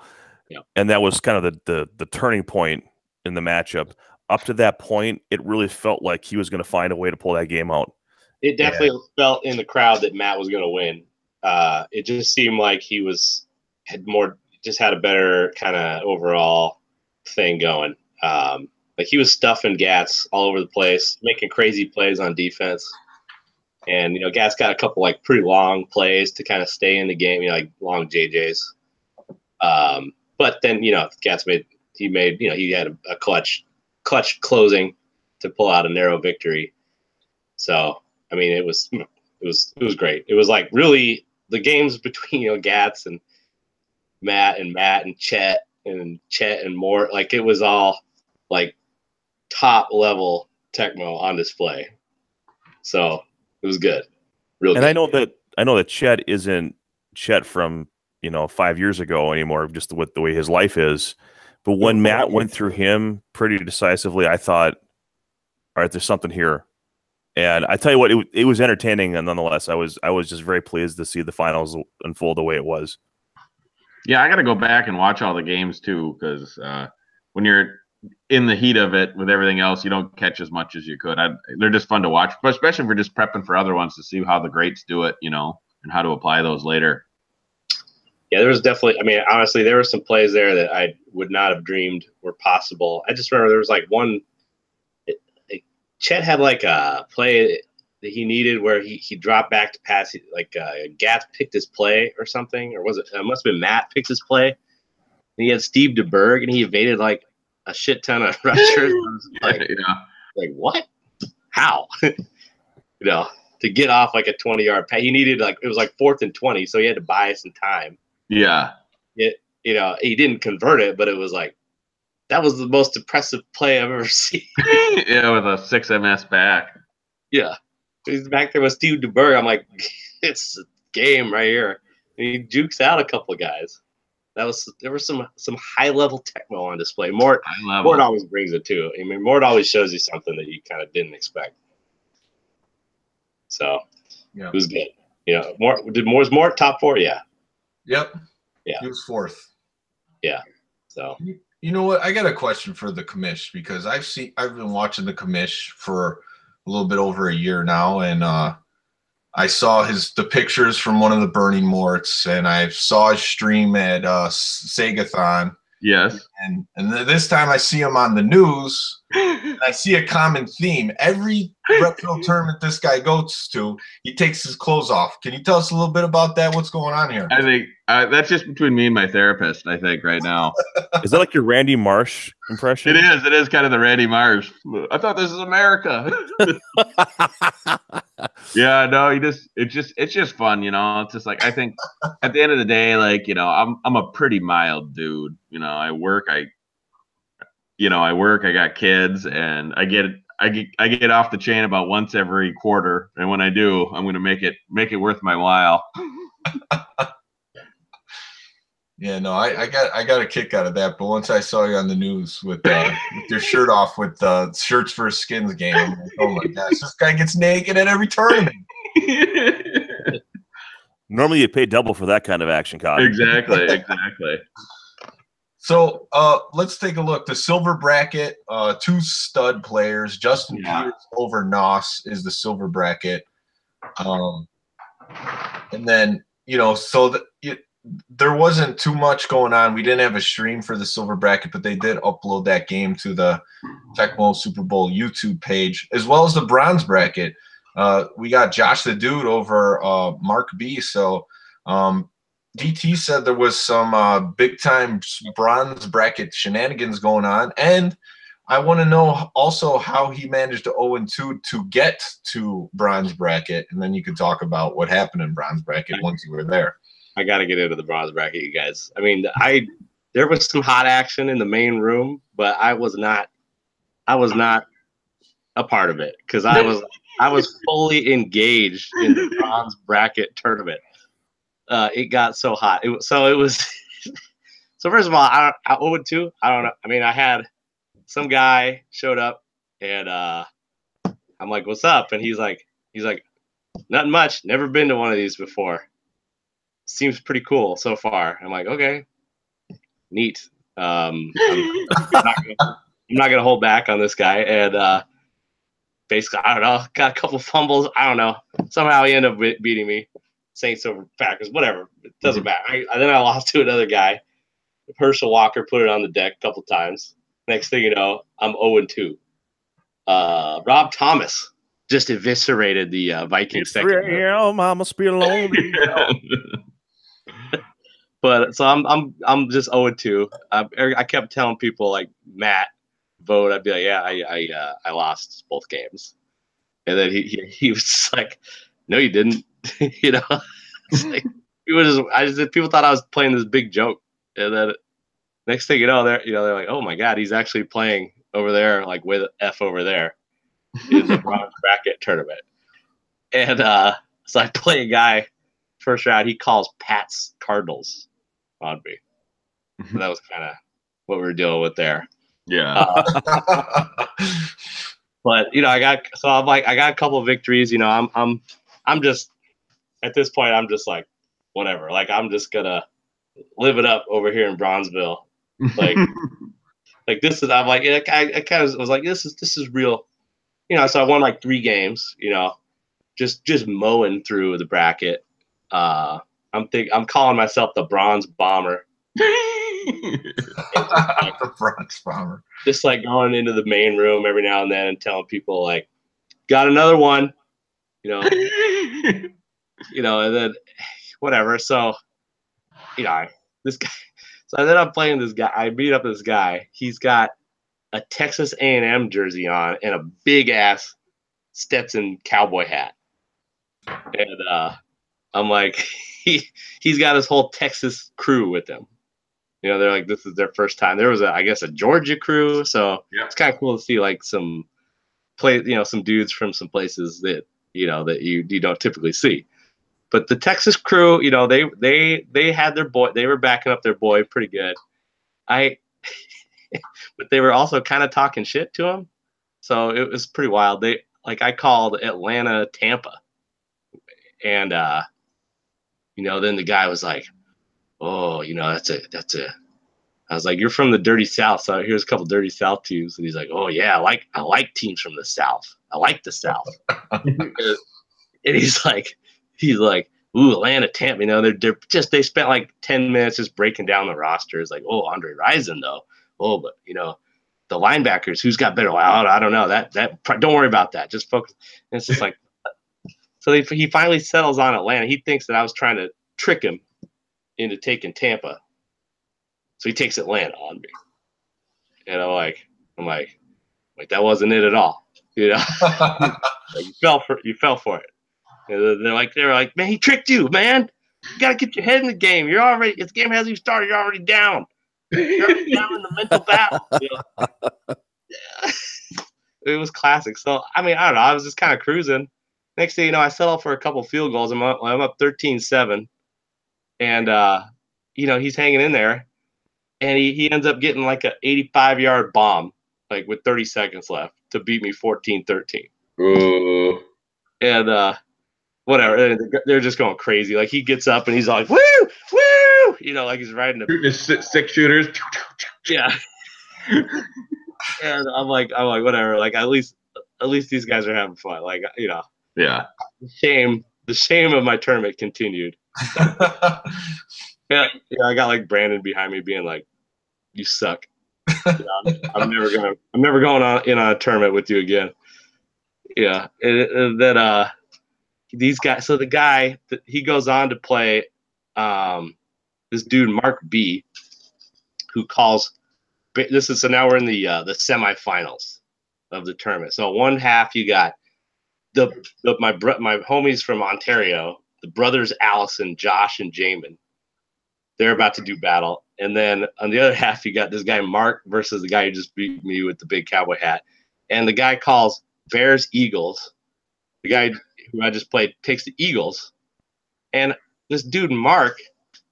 Yeah. And that was kind of the turning point in the matchup. Up to that point, it really felt like he was going to find a way to pull that game out. It definitely felt in the crowd that Matt was going to win. It just seemed like he had a better kind of overall thing going. Like he was stuffing Gats all over the place, making crazy plays on defense. And, you know, Gats got a couple like pretty long plays to kind of stay in the game, you know, like long JJs. But then, you know, Gats he had a clutch closing to pull out a narrow victory. So, I mean, it was great. It was like really the games between, you know, Gats and Matt and Chet and more, like it was all like top level Tecmo on display. So it was good. Real good. And I know that Chet isn't Chet from, you know, 5 years ago anymore, just with the way his life is. But when Matt went through him pretty decisively, I thought, all right, there's something here. And I tell you what, it was entertaining, and nonetheless, I was just very pleased to see the finals unfold the way it was. Yeah, I got to go back and watch all the games too, because when you're in the heat of it with everything else, you don't catch as much as you could. They're just fun to watch, but especially if we're just prepping for other ones to see how the greats do it, you know, and how to apply those later. Yeah, there was definitely, I mean, honestly, there were some plays there that I would not have dreamed were possible. I just remember there was like one, Chet had like a play that he needed where he dropped back to pass, like Gats picked his play or something, or was it must have been Matt picked his play. And he had Steve DeBerg, and he evaded like a shit ton of rushers. Like what? How? You know, to get off like a 20-yard pass, he needed it was like 4th and 20, so he had to buy some time. Yeah. You know, he didn't convert it, but it was like that was the most impressive play I've ever seen. Yeah, with a 6 MS back. Yeah. He's back there with Steve DeBerg. I'm like, it's a game right here. And he jukes out a couple of guys. There was some high level Tecmo on display. Mort always brings it too. I mean, Mort always shows you something that you kind of didn't expect. So it was good. You know, was Mort top 4? Yeah. Yep. Yeah. He was 4th. Yeah. So you know what? I got a question for the commish, because I've been watching the commish for a little bit over a year now, and I saw the pictures from one of the Burning Morts, and I saw his stream at Segathon. Yes. And this time I see him on the news, and I see a common theme. Every retro tournament this guy goes to, he takes his clothes off. Can you tell us a little bit about that? What's going on here? I think that's just between me and my therapist, I think, right now. Is that like your Randy Marsh impression? It is. It is kind of the Randy Marsh. I thought this is America. Yeah, no, it's just fun, you know. It's just like, I think at the end of the day, like, you know, I'm a pretty mild dude. You know, I work, I got kids, and I get off the chain about once every quarter, and when I do, I'm gonna make it worth my while. Yeah, no, I got a kick out of that. But once I saw you on the news with your shirt off with Shirts for Skins game, I'm like, oh my gosh, this guy gets naked at every tournament. Normally you pay double for that kind of action, Cod. Exactly. So let's take a look. The silver bracket, 2 stud players. Justin Peters over Noss is the silver bracket. And then, you know, so there wasn't too much going on. We didn't have a stream for the silver bracket, but they did upload that game to the Tecmo Super Bowl YouTube page, as well as the bronze bracket. We got Josh the Dude over Mark B. So DT said there was some big-time bronze bracket shenanigans going on. And I want to know also how he managed to 0-2 to get to bronze bracket. And then you could talk about what happened in bronze bracket once you were there. I got to get into the bronze bracket, you guys. I mean, there was some hot action in the main room, but I was not a part of it, because I was fully engaged in the bronze bracket tournament. It got so hot. So first of all, I 0-2. I don't know. I mean, I had some guy showed up, and I'm like, "What's up?" And he's like, "Nothing much. Never been to one of these before." seems pretty cool so far. I'm like, okay, neat. I'm not gonna hold back on this guy. And basically, I don't know, got a couple fumbles. I don't know. Somehow he ended up beating me. Saints over Packers, whatever. It doesn't matter. Then I lost to another guy. Herschel Walker put it on the deck a couple times. Next thing you know, I'm 0-2. Rob Thomas just eviscerated the Vikings second. Yeah, mama must be lonely. But so I'm just 0-2. I kept telling people like Matt vote. I'd be like, yeah, I lost both games, and then he was just like, no, you didn't. You know, it's like people thought I was playing this big joke, and then next thing you know, they're like, oh my god, he's actually playing over there, like with F over there in the bronze bracket tournament. And so I play a guy first round. He calls Pat's Cardinals on me. So that was kind of what we were dealing with there. Yeah. But I got a couple of victories. I'm just at this point. I'm just like whatever. Like I'm just gonna live it up over here in Bronzeville. Like this is. I'm like I kind of was like this is real. So I won like 3 games. Just mowing through the bracket. I'm calling myself the Bronze Bomber. The Bronze Bomber. Just like going into the main room every now and then and telling people like, got another one, and then whatever. So, this guy. So then I'm playing this guy. I beat up this guy. He's got a Texas A&M jersey on and a big ass Stetson cowboy hat. And I'm like, he's got his whole Texas crew with him. They're like, this is their first time. There was I guess a Georgia crew, so it's kind of cool to see like some dudes from some places that that you don't typically see. But the Texas crew, they had their boy. They were backing up their boy pretty good. But they were also kind of talking shit to him, so it was pretty wild. I called Atlanta, Tampa, and then the guy was like, oh, that's a. I was like, you're from the dirty South, so here's a couple dirty South teams, and he's like, oh yeah, I like teams from the South. I like the South. And he's like, ooh, Atlanta, Tampa. They spent like 10 minutes just breaking down the rosters. Like, oh, Andre Rison though. Oh, but the linebackers, who's got better? I don't know. That don't worry about that. Just focus. And it's just like, so he finally settles on Atlanta. He thinks that I was trying to trick him into taking Tampa. So he takes Atlanta on me. And I'm like, that wasn't it at all. You fell for it. And they were like, man, he tricked you, man. You gotta get your head in the game. This game hasn't even started, you're already down. You're already down in the mental battle. It was classic. So I don't know, I was just kind of cruising. Next thing you know, I settled for a couple field goals. I'm up 13-7. And he's hanging in there. And he ends up getting like an 85-yard bomb, like with 30 seconds left to beat me 14-13. Ooh. And whatever, they're just going crazy. Like he gets up and he's like, woo, woo, like he's riding a shooting 6 shooters. Yeah. And I'm like, whatever. Like at least these guys are having fun. Like Yeah. The shame of my tournament continued. Yeah, I got like Brandon behind me being like, "You suck. I'm never going on a tournament with you again." Yeah, and then these guys. So the guy he goes on to play this dude Mark B, who calls. So now we're in the semifinals of the tournament. So one half you got my homies from Ontario, the brothers Allison, Josh, and Jamin. They're about to do battle. And then on the other half, you got this guy, Mark, versus the guy who just beat me with the big cowboy hat. And the guy calls Bears Eagles. The guy who I just played takes the Eagles. And this dude, Mark,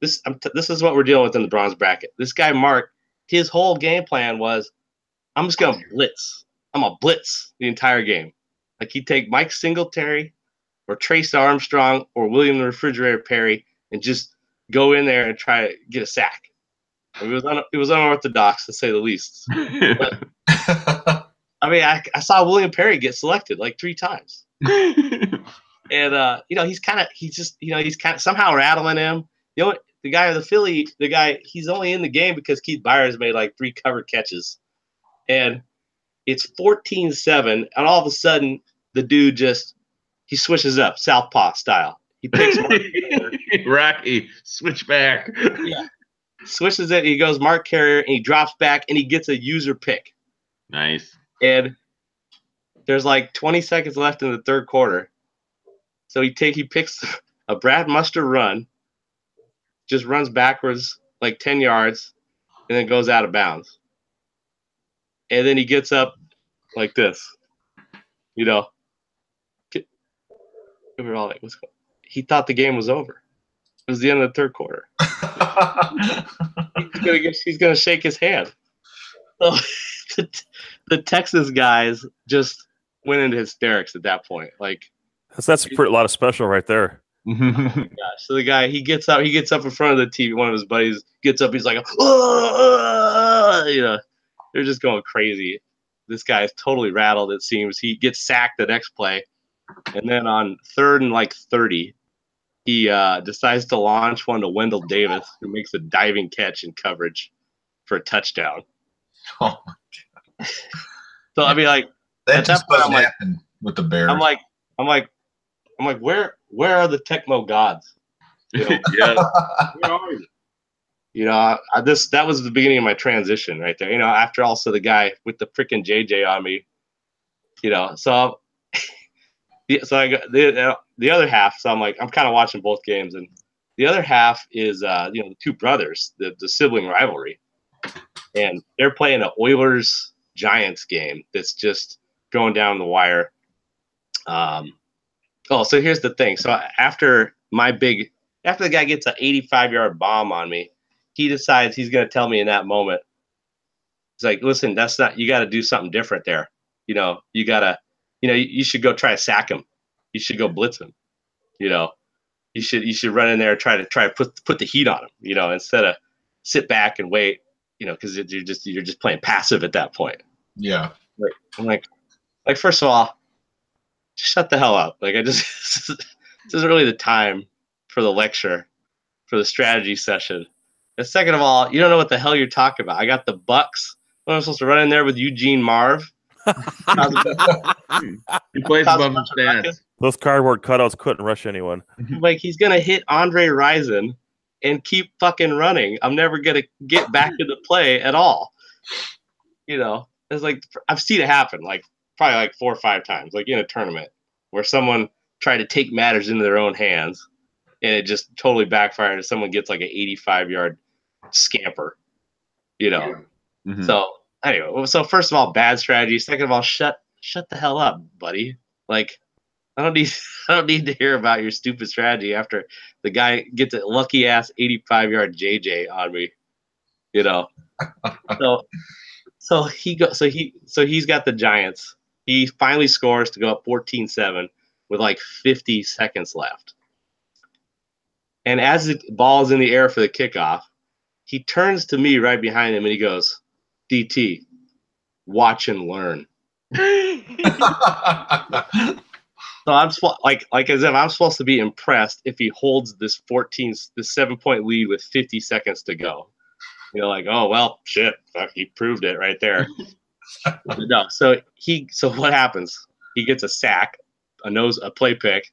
this is what we're dealing with in the bronze bracket. This guy, Mark, his whole game plan was, I'm just going to blitz. I'm going to blitz the entire game. Like he'd take Mike Singletary or Trace Armstrong or William the Refrigerator Perry and just go in there and try to get a sack. It was unorthodox to say the least. But, I mean, I saw William Perry get selected like 3 times, and he's kind of somehow rattling him. The guy of the Philly, he's only in the game because Keith Byers made like 3 covered catches, and it's 14-7, and all of a sudden the dude he switches up southpaw style. He picks Rocky switch back. Yeah, switches it. He goes Mark Carrier, and he drops back, and he gets a user pick. Nice. And there's like 20 seconds left in the 3rd quarter, so he picks a Brad Muster run, just runs backwards like 10 yards, and then goes out of bounds. And then he gets up like this, We were all like, "What's going?" He thought the game was over. It was the end of the 3rd quarter. He's gonna shake his hand. So the Texas guys just went into hysterics at that point. Like that's a lot of special right there. Gosh. So the guy, he gets up in front of the TV. One of his buddies gets up. He's like, they're just going crazy. This guy's totally rattled. It seems he gets sacked the next play, and then on 3rd and like 30, he decides to launch one to Wendell Davis, who makes a diving catch in coverage for a touchdown. Oh my God. So I mean, like that just doesn't happen with the Bears. I'm like, where are the Tecmo gods? Yeah. Where are you? That was the beginning of my transition right there. After also the guy with the freaking JJ on me. So I got the other half. So I'm kind of watching both games, and the other half is the 2 brothers, the sibling rivalry, and they're playing an Oilers Giants game that's just going down the wire. So here's the thing. So after the guy gets an 85-yard bomb on me, he decides he's going to tell me in that moment. He's like, "Listen, you got to do something different there. You got to, you should go try to sack him. You should go blitz him. You should run in there and try to put the heat on him, instead of sit back and wait, because you're just playing passive at that point." Yeah. I'm like, first of all, shut the hell up. Like, this isn't really the time for the lecture, for the strategy session. And second of all, you don't know what the hell you're talking about. I got the Bucks. What am I supposed to run in there with Eugene Marv? He plays above his stats. Those cardboard cutouts couldn't rush anyone. Like, he's going to hit Andre Rison and keep fucking running. I'm never going to get back into play at all. It's like, I've seen it happen, like, probably like 4 or 5 times, like in a tournament, where someone tried to take matters into their own hands, and it just totally backfired, and someone gets like an 85-yard scamper, Mm-hmm. So anyway, so first of all, bad strategy. Second of all, shut the hell up, buddy. Like, I don't need to hear about your stupid strategy after the guy gets a lucky ass 85-yard JJ on me, So he's got the Giants. He finally scores to go up 14-7 with like 50 seconds left. And as the ball is in the air for the kickoff, he turns to me right behind him and he goes, "DT, watch and learn." So I'm like as if I'm supposed to be impressed if he holds this 7-point lead with 50 seconds to go. Like, oh well, shit, fuck, he proved it right there. No, so what happens? He gets a sack, a play pick,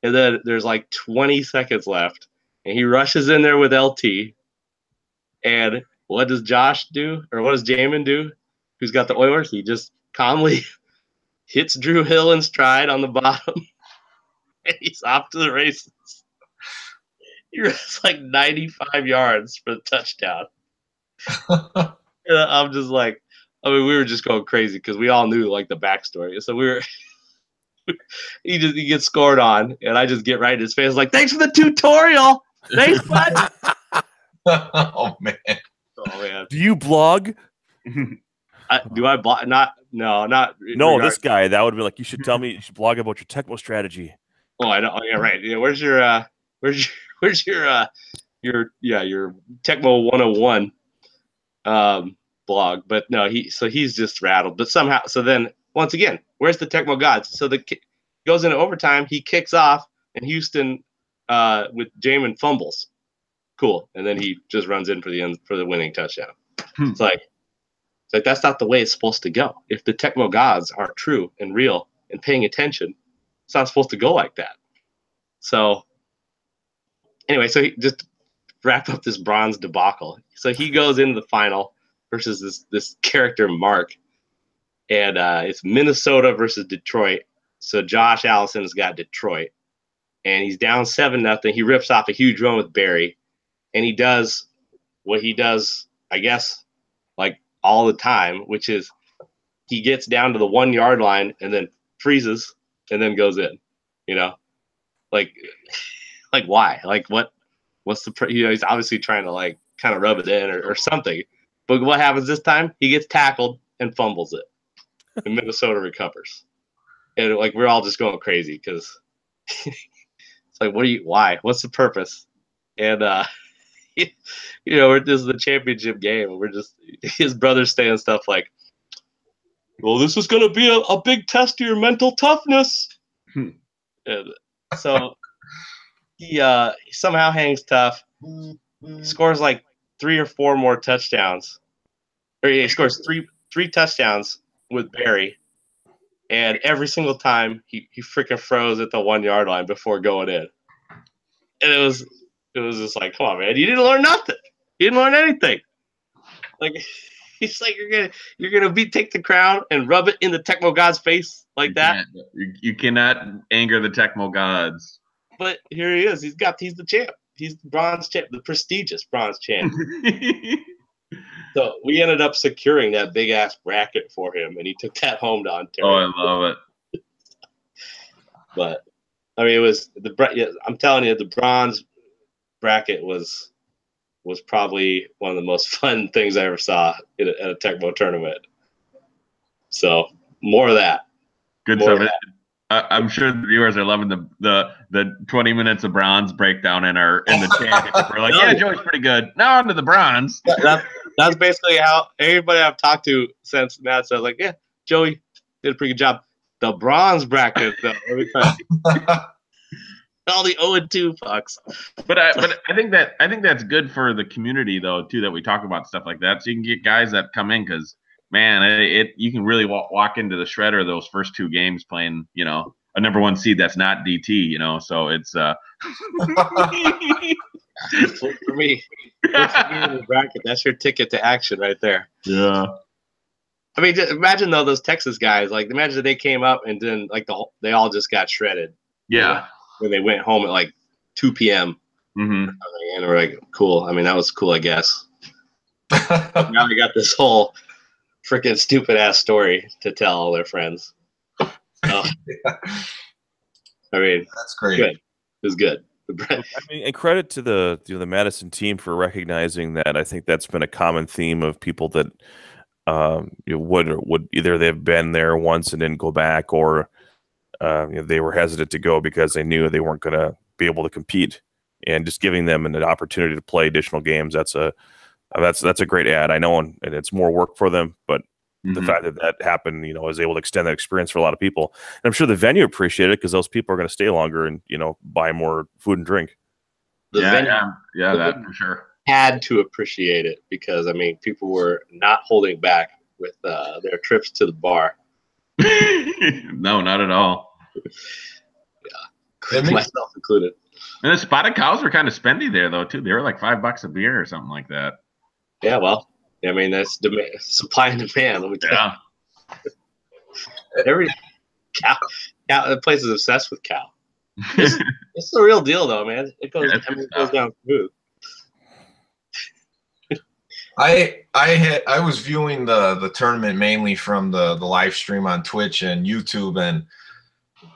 and then there's like 20 seconds left, and he rushes in there with LT. And what does Josh do, or what does Jamin do? Who's got the Oilers? He just calmly hits Drew Hill in stride on the bottom, and he's off to the races. He runs like 95 yards for the touchdown. And I'm just like, we were just going crazy because we all knew like the backstory. So he gets scored on, and I just get right in his face like, "Thanks for the tutorial. Thanks, bud." Oh man. Do you blog? Do I blog? Not. No, this guy. That would be like, you should tell me. You should blog about your Tecmo strategy. Oh, I know. Oh, yeah, right. Yeah, where's your your Tecmo 101 blog. But no, he's just rattled. But somehow, so then once again, where's the Tecmo gods? So goes into overtime. He kicks off, and Houston with Jamin fumbles. Cool, and then he just runs in for the winning touchdown. It's like that's not the way it's supposed to go. If the Tecmo gods are true and real and paying attention, it's not supposed to go like that. So anyway, so he just wrap up this bronze debacle. So he goes into the final versus this character Mark, and it's Minnesota versus Detroit. So Josh Allison's got Detroit, and he's down 7-0. He rips off a huge run with Barry, and he does what he does, I guess, like all the time, which is he gets down to the 1 yard line and then freezes and then goes in. You know, like why? Like what's the he's obviously trying to like kind of rub it in or something. But what happens this time? He gets tackled and fumbles it, and Minnesota recovers. And like we're all just going crazy because it's like, why? What's the purpose? And this is the championship game, and we're just his brother's saying stuff like, well, this is gonna be a big test of your mental toughness. And so he somehow hangs tough, scores like 3 or 4 more touchdowns. Or he scores three touchdowns with Barry. And every single time he freaking froze at the 1 yard line before going in. And it was just like, come on, man, you didn't learn nothing. You didn't learn anything. Like he's like, you're gonna take the crown and rub it in the Tecmo God's face like that. You cannot anger the Tecmo Gods. But here he is. He's the champ. He's the bronze champ, the prestigious bronze champ. So we ended up securing that big ass bracket for him, and he took that home to Ontario. Oh, I love it. But I mean, it was I'm telling you, the bronze bracket was probably one of the most fun things I ever saw at a Tecmo tournament. So more of that. Good stuff. I'm sure the viewers are loving the 20 minutes of bronze breakdown in the championship. We're like, yeah, Joey's pretty good. Now on to the bronze. That's basically how everybody I've talked to since Matt says, like, yeah, Joey did a pretty good job. The bronze bracket, though, every time. All the 0-2 fucks. But I think that's good for the community though too, that we talk about stuff like that, so you can get guys that come in, because man, you can really walk into the shredder those first 2 games playing, a number 1 seed that's not DT, so it's for me. The bracket, that's your ticket to action right there. Yeah. I mean, just imagine though those Texas guys, like imagine if they came up and then like they all just got shredded. Yeah. When they went home at like 2 p.m. Mm-hmm. And we're like, cool. I mean, that was cool, I guess. Now we got this whole freaking stupid ass story to tell all their friends. Oh. Yeah. I mean, that's great. Good. It was good. I mean, and credit to the Madison team for recognizing that. I think that's been a common theme of people that would either they've been there once and didn't go back, or they were hesitant to go because they knew they weren't going to be able to compete, and just giving them an opportunity to play additional games. That's a great ad. I know, and it's more work for them, but the fact that happened, is able to extend that experience for a lot of people. And I'm sure the venue appreciated it, because those people are going to stay longer and, buy more food and drink. The venue, that for sure. Had to appreciate it, because, I mean, people were not holding back with their trips to the bar. No, not at all. Yeah. Myself included. And the spotted cows were kind of spendy there, though, too. They were like $5 a beer or something like that. Yeah, well, I mean, that's supply and demand. Let me tell you. Every cow, the place is obsessed with cow. It's the real deal, though, man. It goes down smooth. I was viewing the tournament mainly from the live stream on Twitch and YouTube, and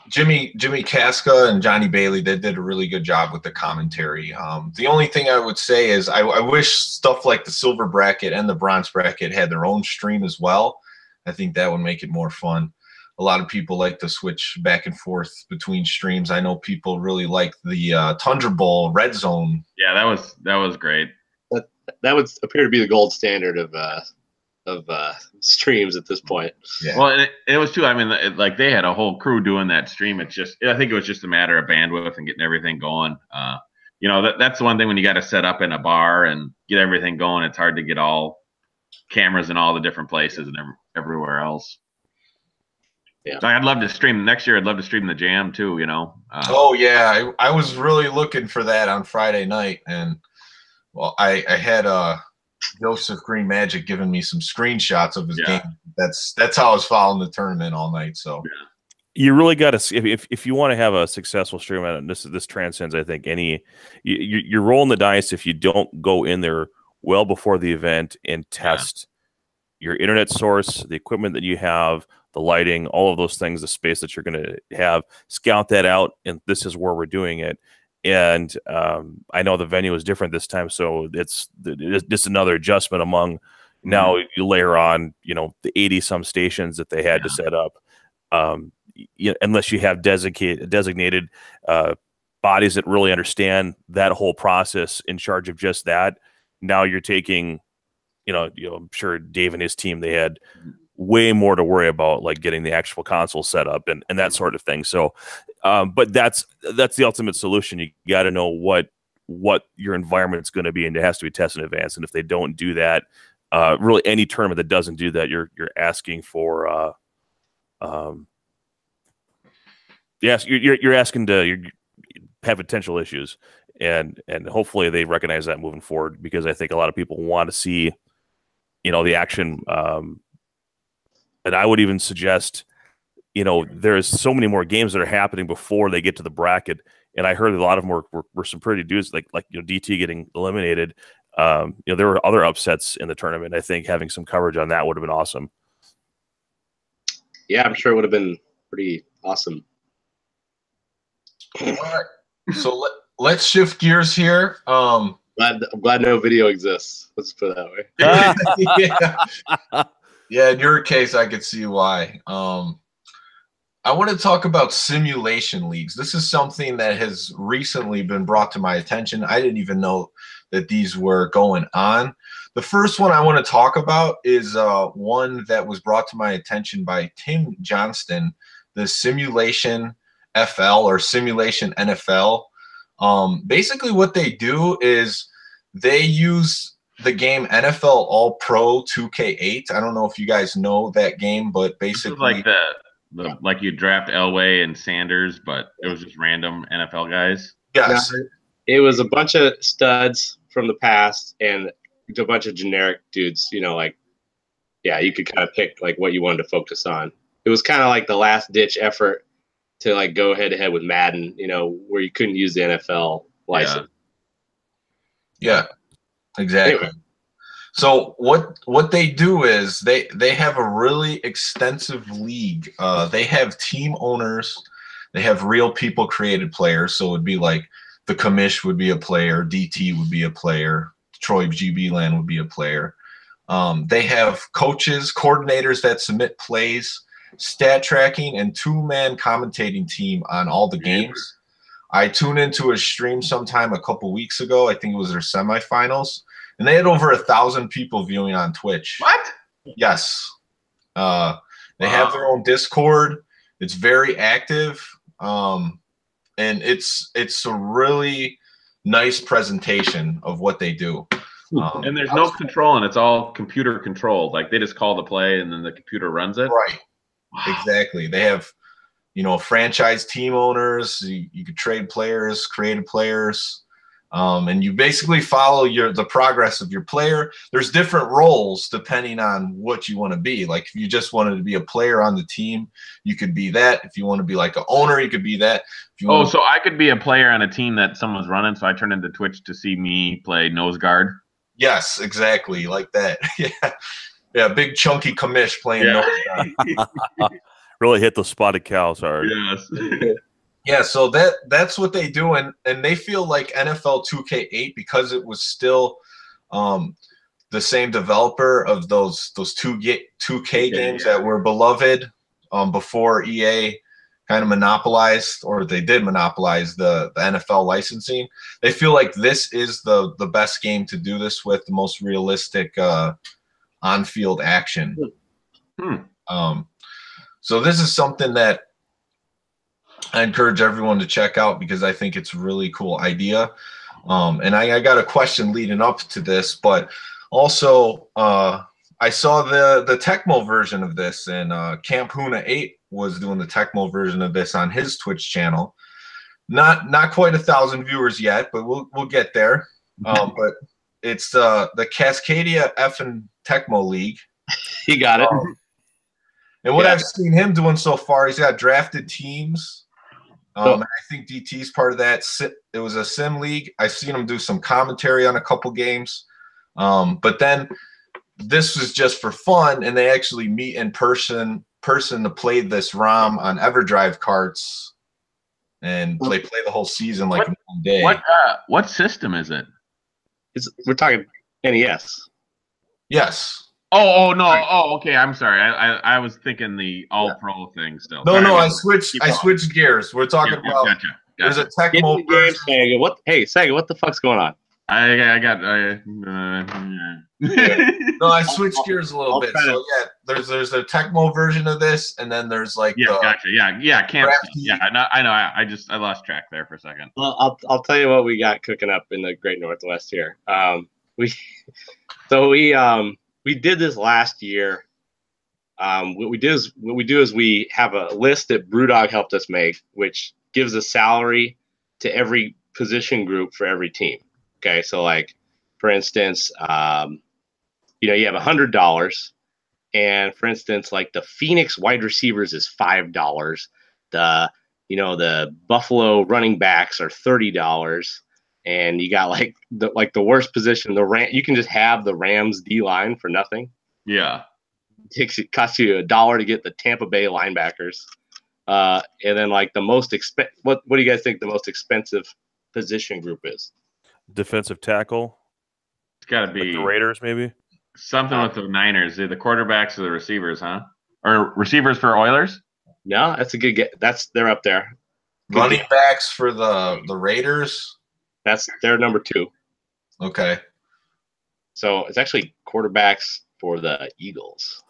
Jimmy Casca and Johnny Bailey, they did a really good job with the commentary. The only thing I would say is I wish stuff like the silver bracket and the bronze bracket had their own stream as well. I think that would make it more fun. a lot of people like to switch back and forth between streams. I know people really like the Tundra Bowl Red Zone. Yeah, that was great. That would appear to be the gold standard of streams at this point. Yeah. Well, and it was too. I mean, like they had a whole crew doing that stream. I think it was just a matter of bandwidth and getting everything going. You know, that's the one thing when you got to set up in a bar and get everything going. It's hard to get all cameras in all the different places and everywhere else. Yeah, so I'd love to stream next year. I'd love to stream the jam too. You know. Oh yeah, I was really looking for that on Friday night, and well, I had Joseph Green Magic giving me some screenshots of his game. That's how I was following the tournament all night. So you really got to, if you want to have a successful stream, and this transcends, I think, you're rolling the dice if you don't go in there well before the event and test your internet source, the equipment that you have, the lighting, all of those things, the space that you're going to have, scout that out, and this is where we're doing it. And I know the venue is different this time, so it's just another adjustment among. Now you layer on, you know, the 80-some stations that they had to set up. Unless you have designated bodies that really understand that whole process in charge of just that. Now you're taking, I'm sure Dave and his team, they had way more to worry about, like getting the actual console set up and that sort of thing. So, but that's the ultimate solution. You got to know what your environment's going to be, and it has to be tested in advance. And if they don't do that, really any tournament that doesn't do that, you're asking for, yes, you're asking to have potential issues, and hopefully they recognize that moving forward, because I think a lot of people want to see, the action. And I would even suggest, there's so many more games that are happening before they get to the bracket. And I heard a lot of them were some pretty dudes, like DT getting eliminated. There were other upsets in the tournament. I think having some coverage on that would have been awesome. Yeah, I'm sure it would have been pretty awesome. All right. So let's shift gears here. I'm glad no video exists. Let's put it that way. Yeah, in your case, I could see why. I want to talk about simulation leagues. This is something that has recently been brought to my attention. I didn't even know that these were going on. The first one I want to talk about is one that was brought to my attention by Tim Johnston, the Simulationfl or Simulation NFL. Basically what they do is they use the game NFL All Pro 2K8. I don't know if you guys know that game, but basically like like you draft Elway and Sanders, but it was just random NFL guys. Yes. It was a bunch of studs from the past and a bunch of generic dudes, you could kind of pick like what you wanted to focus on. It was kind of like the last ditch effort to like go head to head with Madden, where you couldn't use the NFL license. Yeah, exactly. Anyway. So what they do is they have a really extensive league. They have team owners. They have real people created players. So it would be like the commish would be a player, DT would be a player, Troy GB Land would be a player. They have coaches, coordinators that submit plays, stat tracking, and two-man commentating team on all the games. I tuned into a stream sometime a couple weeks ago. I think it was their semifinals, and they had over 1,000 people viewing on Twitch. What? Yes. They have their own Discord. It's very active, and it's a really nice presentation of what they do. And there's no control, and it's all computer controlled. Like they just call the play, and then the computer runs it. Right. Wow. Exactly. They have, franchise team owners. You could trade players, creative players, and you basically follow the progress of your player. There's different roles depending on what you want to be. Like if you just wanted to be a player on the team, you could be that. If you want to be like an owner, you could be that. If you so I could be a player on a team that someone's running. So I turn into Twitch to see me play nose guard. Yes, exactly, like that. Yeah, big chunky commish playing nose guard. Really hit the spotted cows hard. Yes. Yeah, so that's what they do, and they feel like NFL 2K8, because it was still the same developer of those 2K games that were beloved before EA kind of monopolized, or they did monopolize the NFL licensing. They feel like this is the best game to do this with, the most realistic on-field action. So this is something that I encourage everyone to check out because I think it's a really cool idea. And I got a question leading up to this, but also I saw the Tecmo version of this, and Camp Huna 8 was doing the Tecmo version of this on his Twitch channel. Not quite 1,000 viewers yet, but we'll get there. But it's the Cascadia effing Tecmo League. He got it. And what I've seen him doing so far, he's got drafted teams. And I think DT's part of that. It was a sim league. I've seen him do some commentary on a couple games. But then this was just for fun, and they actually meet in person to play this ROM on EverDrive carts, and they play the whole season like in one day. What system is it? We're talking NES. Yes. Oh no! Oh, okay. I'm sorry. I was thinking the All Pro thing still. No, sorry, no. I switched gears. We're talking about. Gotcha. There's a Tecmo version. Sega. Sega, what the fuck's going on? I got. No, I switched gears a little bit. So yeah, there's a Tecmo version of this, and then there's like gotcha. Yeah, Camp. Yeah, I know. I lost track there for a second. Well, I'll tell you what we got cooking up in the Great Northwest here. We did this last year. What we do is we have a list that Brewdog helped us make, which gives a salary to every position group for every team. Okay, so like for instance, you have $100, and for instance, like the Phoenix wide receivers is $5. The Buffalo running backs are $30. And you got like the worst position, you can just have the Rams D line for nothing. Yeah, It costs you $1 to get the Tampa Bay linebackers, and then like the most What do you guys think the most expensive position group is? Defensive tackle. It's got to be like the Raiders, maybe something with the Niners. The quarterbacks or the receivers, huh? Or receivers for Oilers? No, that's a good get. They're up there. Good running backs for the Raiders. They're number 2. Okay. So it's actually quarterbacks for the Eagles.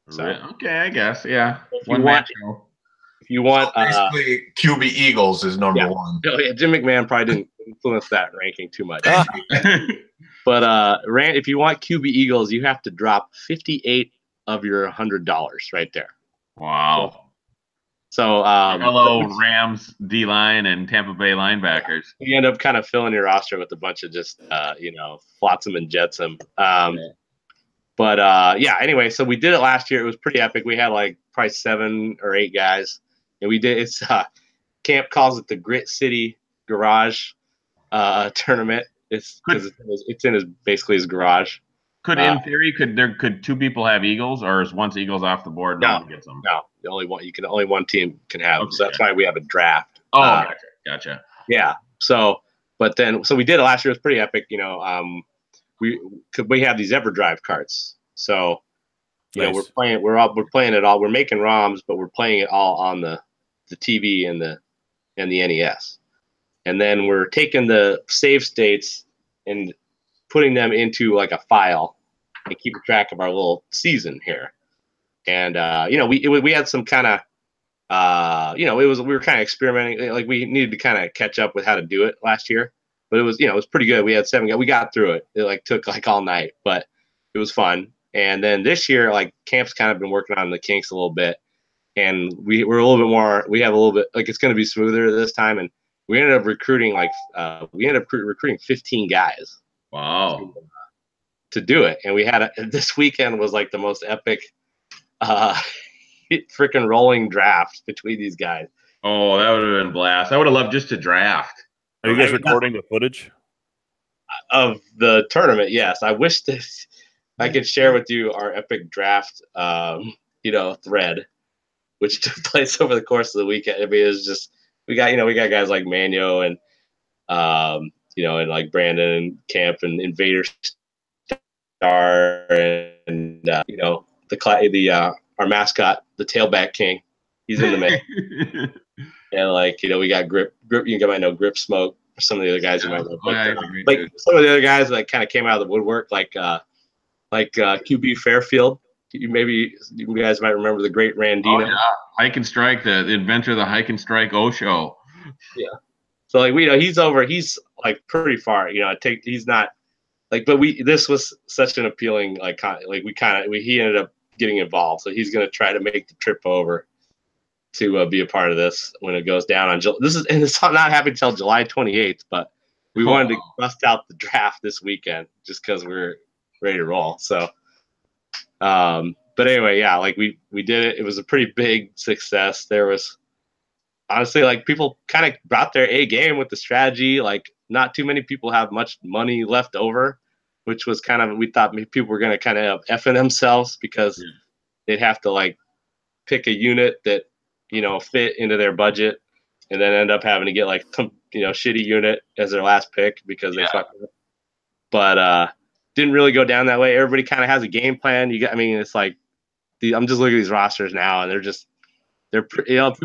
So, okay, I guess. Yeah. If you want basically QB Eagles is number 1. Oh, yeah, Jim McMahon probably didn't influence that ranking too much. But if you want QB Eagles, you have to drop 58 of your $100 right there. Wow. So hello, Rams D line and Tampa Bay linebackers. You end up kind of filling your roster with a bunch of just flotsam and jetsam. Anyway, so we did it last year. It was pretty epic. We had like probably 7 or 8 guys, and we did. It's Camp calls it the Grit City Garage tournament. It's in basically his garage. In theory, could 2 people have Eagles, or is once Eagles off the board, no one gets them? No, only one team can have. Okay, so that's why we have a draft. Oh, gotcha. Yeah. So we did it last year. It was pretty epic. We have these EverDrive carts. So nice. We're playing it all. We're making ROMs, but we're playing it all on the TV and the NES. And then we're taking the save states and putting them into like a file and keeping track of our little season here. And we had some kind of we were kind of experimenting. Like we needed to kind of catch up with how to do it last year, but it was pretty good. We had 7 guys. We got through it. It took all night, but it was fun. And then this year, Camp's kind of been working on the kinks a little bit, and we're a little bit more. We have a little bit it's going to be smoother this time, and we ended up recruiting recruiting 15 guys. Wow. To do it. And we had this weekend was like the most epic freaking rolling draft between these guys. Oh, that would have been a blast. I would have loved just to draft. Are you guys recording the footage of the tournament? Yes. I wish I could share with you our epic draft thread, which took place over the course of the weekend. I mean, it was just we got guys like Manio and and like Brandon and Camp and Invader Star and the our mascot, the tailback king. He's in the mail. And like, you know, we got grip. You might know Grip Smoke, or some of the other guys you might know. But, like some of the other guys that kind of came out of the woodwork, like QB Fairfield. You guys might remember the great Randino. Oh, yeah. Hike and Strike, the inventor of the Hike and Strike Osho. Yeah. So like we know he's over. He's like pretty far. You know, he's not like. But this was such an appealing he ended up getting involved. So he's gonna try to make the trip over to be a part of this when it goes down on it's not happening until July 28th. But we wanted to bust out the draft this weekend just because we're ready to roll. So. But anyway, yeah, like we did it. It was a pretty big success. There was honestly like people kind of brought their A game with the strategy. Like not too many people have much money left over, which was kind of, we thought people were going to kind of effing themselves because they'd have to like pick a unit that, you know, fit into their budget and then end up having to get like some, you know, shitty unit as their last pick because they fucked up. But, didn't really go down that way. Everybody kind of has a game plan. It's like I'm just looking at these rosters now, and they're you know,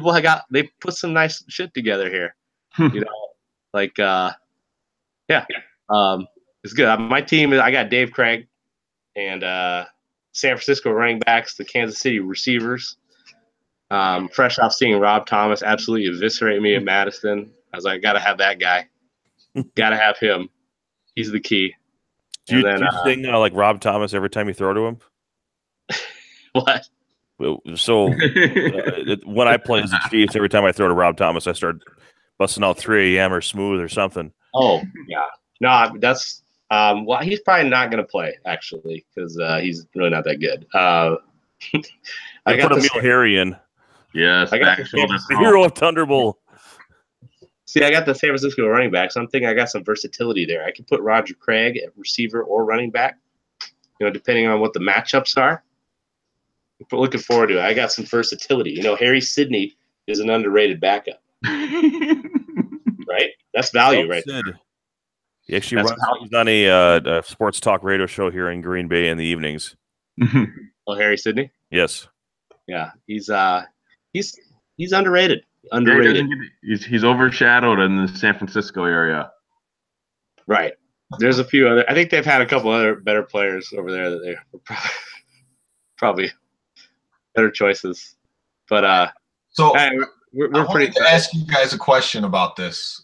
they put some nice shit together here. You know, like it's good. My team, I got Dave Craig and San Francisco running backs, the Kansas City receivers. Fresh off seeing Rob Thomas absolutely eviscerate me at Madison, I was like, gotta have that guy. Gotta have him. He's the key. Do you sing like Rob Thomas every time you throw to him? What? So when I play as the Chiefs, every time I throw to Rob Thomas, I start busting out 3 a.m. or Smooth or something. Oh, yeah. No, that's well, he's probably not going to play, actually, because he's really not that good. I got put Emil Harry in. Yes, the hero of Thunderbolt. See, I got the San Francisco running back, so I'm thinking I got some versatility there. I can put Roger Craig at receiver or running back, you know, depending on what the matchups are. But looking forward to it. I got some versatility. You know, Harry Sidney is an underrated backup. Right? That's value right there. He actually runs on a sports talk radio show here in Green Bay in the evenings. Oh, Harry Sidney? Yes. Yeah, he's underrated. Underrated. He's overshadowed in the San Francisco area. Right. There's a few other. I think they've had a couple other better players over there that they're probably better choices. But so we're I pretty. wanted to ask you guys a question about this,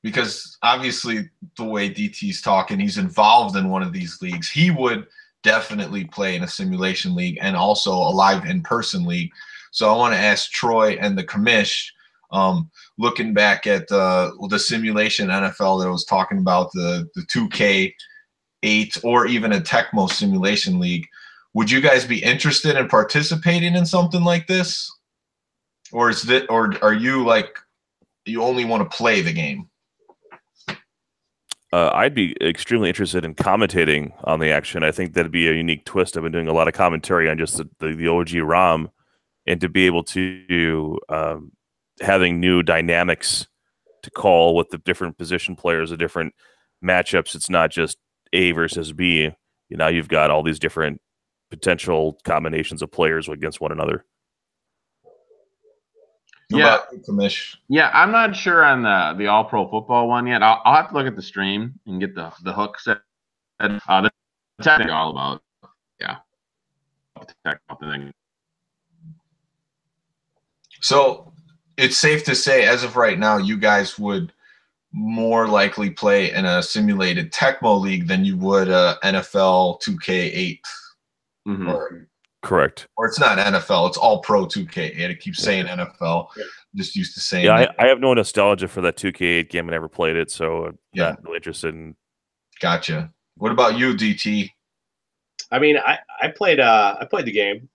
because obviously the way DT's talking, he's involved in one of these leagues. He would definitely play in a simulation league and also a live in-person league. So I want to ask Troy and the commish, looking back at the simulation NFL that I was talking about, the 2K8 or even a Tecmo simulation league, would you guys be interested in participating in something like this? Or are you like, you only want to play the game? I'd be extremely interested in commentating on the action. I think that'd be a unique twist. I've been doing a lot of commentary on just the OG ROM, and to be able to having new dynamics to call with the different position players, the different matchups. It's not just A versus B. You know, you've got all these different potential combinations of players against one another. Yeah, I'm not sure on the All Pro Football one yet. I'll have to look at the stream and get the hook set. The technical all about, yeah. So it's safe to say, as of right now, you guys would more likely play in a simulated Tecmo league than you would NFL 2K8. Mm-hmm. Correct. Or it's not NFL, it's All Pro 2K. And it keeps saying NFL. Yeah. Just used to saying. Yeah, I have no nostalgia for that 2K8 game. I never played it, so I'm not really interested in. Gotcha. What about you, DT? I mean, I played the game.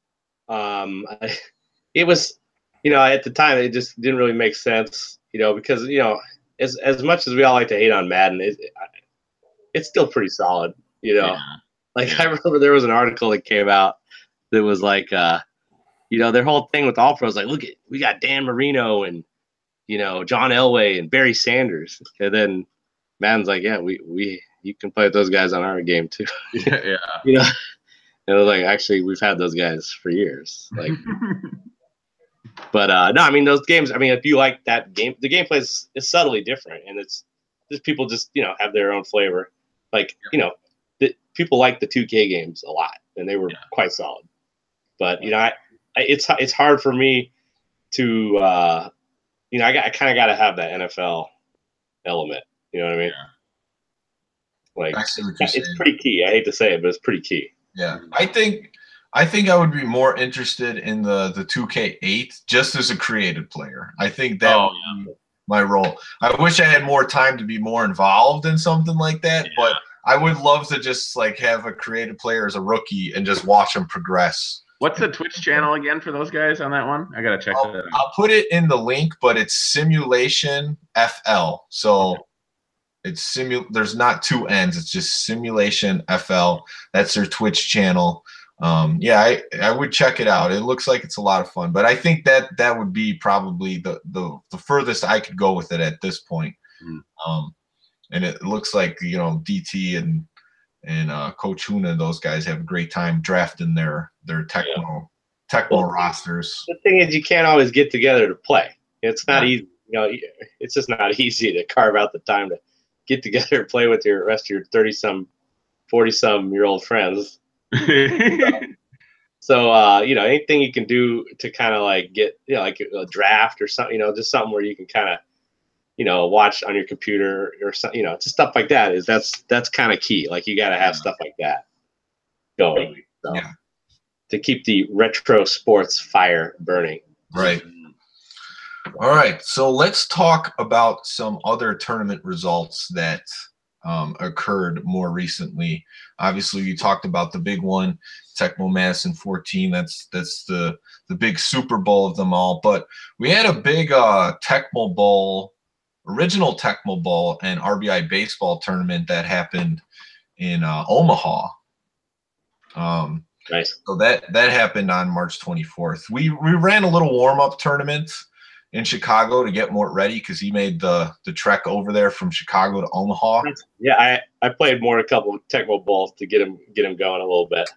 It was, you know, at the time it just didn't really make sense, you know, because, you know, as much as we all like to hate on Madden, it's still pretty solid, you know. Yeah. Like I remember there was an article that came out that was like, you know, their whole thing with All Pros, like, look, we got Dan Marino and, you know, John Elway and Barry Sanders, and then Madden's like, yeah, you can play with those guys on our game too. Yeah. You know, It was like, actually, we've had those guys for years. Like, but no, I mean those games. I mean, if you like that game, the gameplay is subtly different, and it's just people just have their own flavor. Like people like the 2K games a lot, and they were quite solid. But it's hard for me to I kind of got to have that NFL element. You know what I mean? Like it's pretty key. I hate to say it, but it's pretty key. Yeah, I think I would be more interested in the 2K8 just as a creative player. I think that would be my role. I wish I had more time to be more involved in something like that, but I would love to just like have a creative player as a rookie and just watch them progress. What's the Twitch channel again for those guys on that one? I gotta check that out. I'll put it in the link, but it's Simulationfl. So it's there's not two N's, it's just Simulationfl. That's their Twitch channel. I would check it out. It looks like it's a lot of fun, but I think that would be probably the furthest I could go with it at this point. And it looks like DT and Coach Huna, those guys have a great time drafting their Tecmo rosters. The thing is, you can't always get together to play. It's not easy. It's just not easy to carve out the time to get together and play with your rest of your 30-some, 40-some-year-old friends. So anything you can do to kind of like get like a draft or something, just something where you can kind of watch on your computer or something, just stuff like that that's kind of key. Like you got to have stuff like that going to keep the retro sports fire burning. Right. All right. So let's talk about some other tournament results that occurred more recently. Obviously, you talked about the big one, Tecmo Madison 14. That's the big Super Bowl of them all. But we had a big Tecmo Bowl, original Tecmo Bowl and RBI baseball tournament that happened in Omaha. Nice. So that happened on March 24th. We ran a little warm-up tournament in Chicago to get Mort ready because he made the trek over there from Chicago to Omaha. Yeah, I played Mort a couple of Tecmo Bowls to get him going a little bit.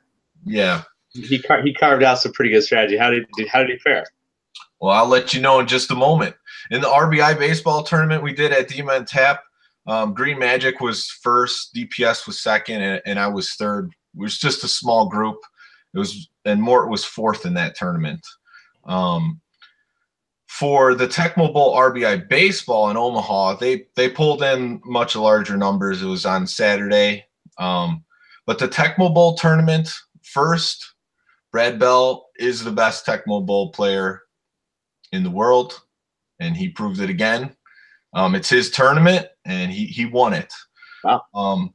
Yeah. He carved out some pretty good strategy. How did he fare? Well, I'll let you know in just a moment. In the RBI baseball tournament we did at Dima and Tap, Green Magic was first, DPS was second, and I was third. It was just a small group. And Mort was fourth in that tournament. For the Tecmo Bowl RBI baseball in Omaha, they pulled in much larger numbers. It was on Saturday. But the Tecmo Bowl tournament, first, Brad Bell is the best Tecmo Bowl player in the world, and he proved it again. It's his tournament, and he won it. Wow.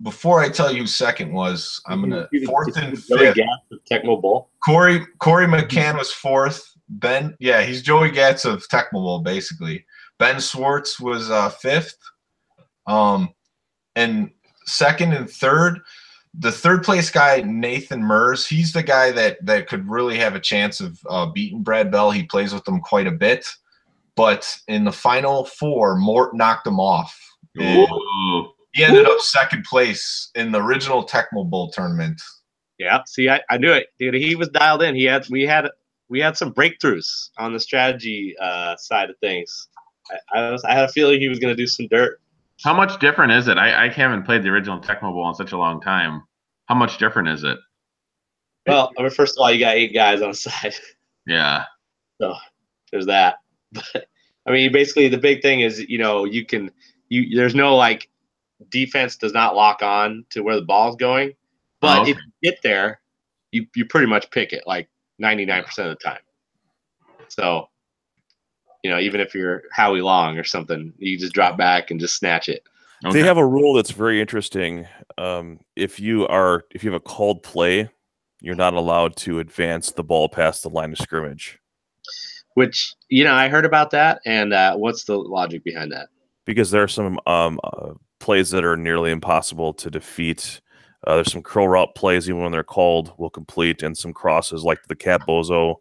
Before I tell you who second was, I'm gonna fourth and Joey fifth. Gatz of Tecmo Bowl. Corey McCann was fourth. Ben, he's Joey Gatz of Tecmo Bowl basically. Ben Swartz was fifth. And second and third, the third place guy, Nathan Mers, he's the guy that could really have a chance of beating Brad Bell. He plays with them quite a bit. But in the final four, Mort knocked him off. He ended up second place in the original Tecmo Bowl tournament. Yeah, see, I knew it, dude. He was dialed in. We had some breakthroughs on the strategy side of things. I had a feeling he was going to do some dirt. How much different is it? I haven't played the original Tecmo Bowl in such a long time. How much different is it? Well, I mean, first of all, you got 8 guys on the side. Yeah. So there's that. But I mean, basically, the big thing is, there's no like defense does not lock on to where the ball's going. But if you get there, you pretty much pick it like 99% of the time. So, even if you're Howie Long or something, you just drop back and just snatch it. Okay. They have a rule that's very interesting. If you have a called play, you're not allowed to advance the ball past the line of scrimmage. Which, I heard about that. And what's the logic behind that? Because there are some plays that are nearly impossible to defeat. There's some curl route plays, even when they're called, will complete, and some crosses like the Cat Bozo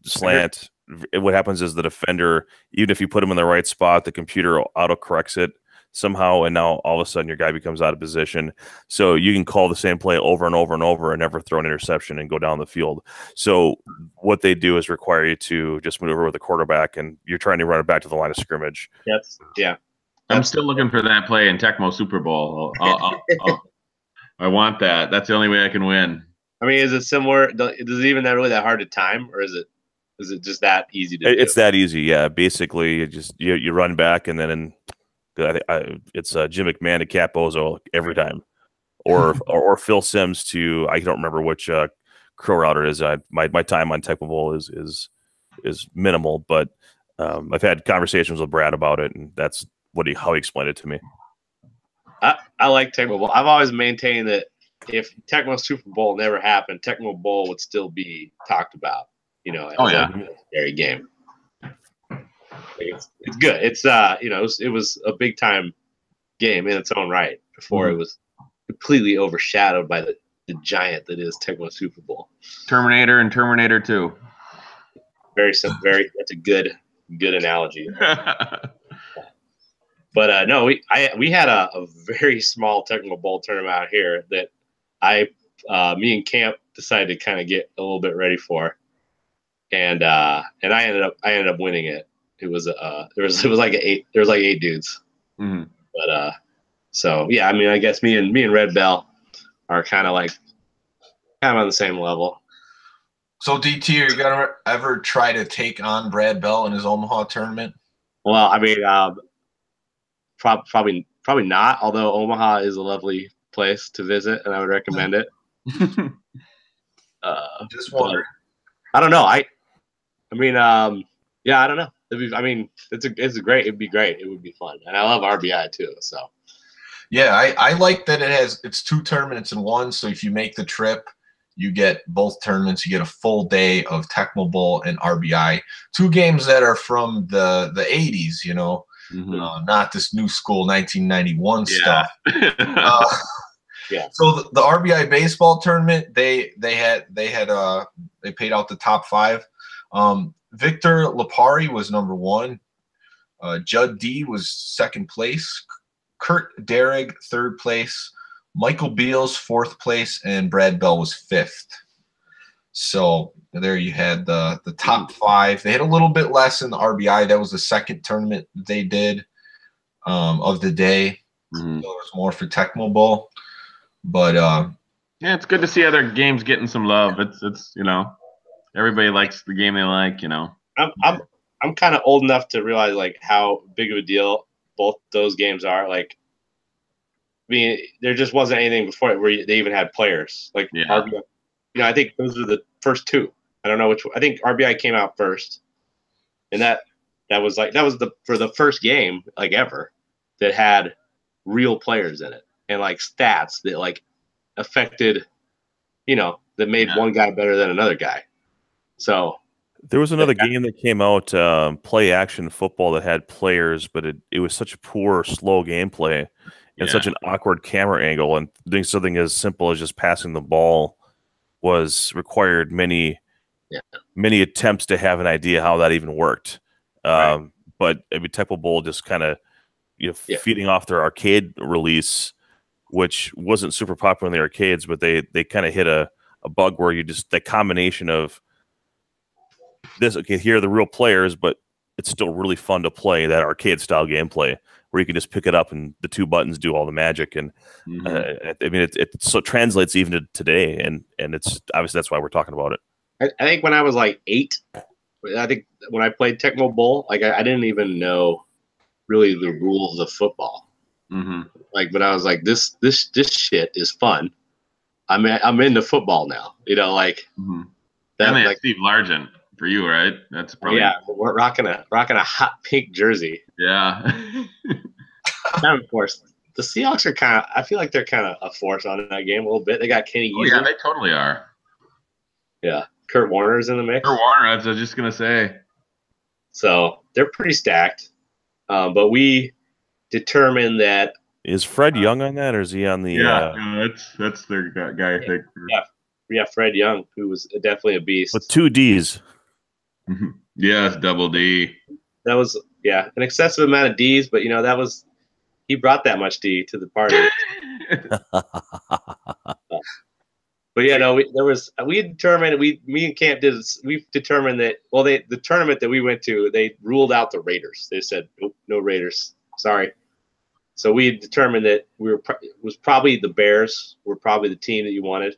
slant. What happens is the defender, even if you put him in the right spot, the computer auto-corrects it. somehow, and now all of a sudden your guy becomes out of position. So you can call the same play over and over and over and never throw an interception and go down the field. So what they do is require you to just maneuver with the quarterback, and you're trying to run it back to the line of scrimmage. I'm still looking for that play in Tecmo Super Bowl. I want that. That's the only way I can win. I mean, is it similar? Is it even that really that hard to time, or is it just that easy to do? It's that easy, yeah. Basically, you run back, and then it's Jim McMahon to Cap Bozo every time, or Phil Sims to, I don't remember which crow router it is. My time on Tecmo Bowl is minimal, but I've had conversations with Brad about it, and that's how he explained it to me. I like Tecmo Bowl. I've always maintained that if Tecmo Super Bowl never happened, Tecmo Bowl would still be talked about. You know, as a legendary game. It's good. It's it was a big time game in its own right before it was completely overshadowed by the giant that is Tecmo Super Bowl. Terminator and Terminator 2. Very simple. That's a good analogy. But no, we had a very small Tecmo Bowl tournament out here that me and Camp decided to kind of get a little bit ready for, and I ended up winning it. It was like eight dudes. Mm-hmm. But so yeah, I mean, I guess me and Red Bell are kind of on the same level. So DT, are you gonna ever try to take on Brad Bell in his Omaha tournament? Well, I mean, probably not. Although Omaha is a lovely place to visit, and I would recommend it. Just wondering. I don't know. I mean, yeah, I don't know. It'd be great. It would be fun, and I love RBI too. So. Yeah, I like that it's 2 tournaments in one. So if you make the trip, you get both tournaments. You get a full day of Tecmo Bowl and RBI. 2 games that are from the 80s, you know, not this new school 1991 stuff. Yeah. So the RBI baseball tournament, they paid out the top 5. Victor Lapari was number 1. Judd D was 2nd place. Kurt Derrig, 3rd place. Michael Beals, 4th place, and Brad Bell was 5th. So there you had the top 5. They had a little bit less in the RBI. That was the 2nd tournament they did of the day. So there was more for Tecmo Bowl. But yeah, it's good to see other games getting some love. It's everybody likes the game they like. I'm kind of old enough to realize how big of a deal both those games are. I mean, there just wasn't anything before it where they even had players. RBI, I think those are the first 2. I don't know which one. I think RBI came out first, and that was for the first game ever that had real players in it and stats that affected, that made one guy better than another guy. So there was another game that came out, play action football, that had players, but it was such a poor, slow gameplay and such an awkward camera angle, and doing something as simple as just passing the ball required many attempts to have an idea how that even worked. But I mean, Tecmo Bowl just kind of feeding off their arcade release, which wasn't super popular in the arcades, but they kind of hit a bug where the combination of this, okay, here are the real players, but it's still really fun to play that arcade style gameplay where you can just pick it up and the 2 buttons do all the magic. And I mean, it so translates even to today, and it's obviously that's why we're talking about it. I think when I was 8, I think when I played Tecmo Bowl, I didn't even know really the rules of football. But I was this shit is fun. I'm into football now. And they had Steve Largent for you, right? That's probably we're rocking a hot pink jersey. Yeah. And of course, the Seahawks are I feel like they're kind of a force on that game a little bit. They got Kenny. Oh, yeah, they totally are. Yeah, Kurt Warner's in the mix. Kurt Warner, I was just gonna say. So they're pretty stacked. But we determined that. Is Fred Young on that, or is he on the? That's their guy. Yeah, Fred Young, who was definitely a beast. With 2 Ds. Yes, double D. That was an excessive amount of Ds, but that was he brought that much to the party. But yeah, no, we determined me and Camp we determined that the tournament that we went to, they ruled out the Raiders. They said nope, no Raiders, sorry. So we determined that it was probably the Bears were probably the team that you wanted,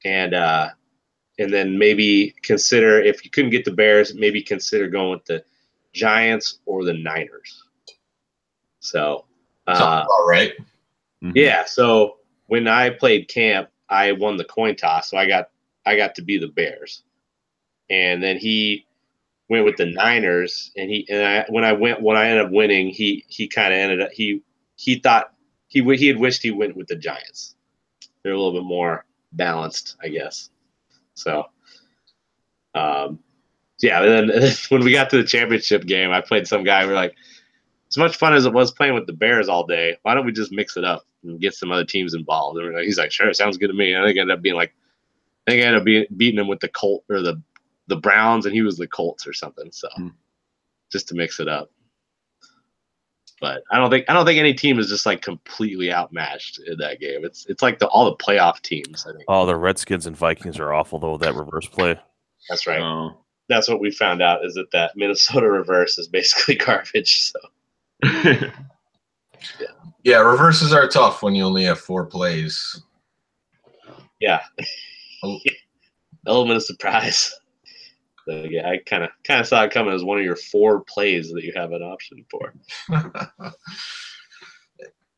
and then maybe consider, if you couldn't get the Bears, maybe consider going with the Giants or the Niners. So sounds about right. Yeah, so when I played Camp, I won the coin toss, so I got to be the Bears, and then he went with the Niners, and when I ended up winning, he kind of ended up he thought he had wished he went with the Giants. They're a little bit more balanced, I guess. So, yeah. And then when we got to the championship game, I played some guy. We're like, as much fun as it was playing with the Bears all day, why don't we just mix it up and get some other teams involved? And he's like, sure, sounds good to me. And I think I ended up beating him with the Colt or the Browns, and he was the Colts or something. So just to mix it up. But I don't think any team is just like completely outmatched in that game. It's like all the playoff teams, I think. Oh, the Redskins and Vikings are awful though, that reverse play. That's right. That's what we found out, is that Minnesota reverse is basically garbage. So yeah, reverses are tough when you only have 4 plays. Yeah. Element of surprise. So yeah, I kind of saw it coming as one of your 4 plays that you have an option for.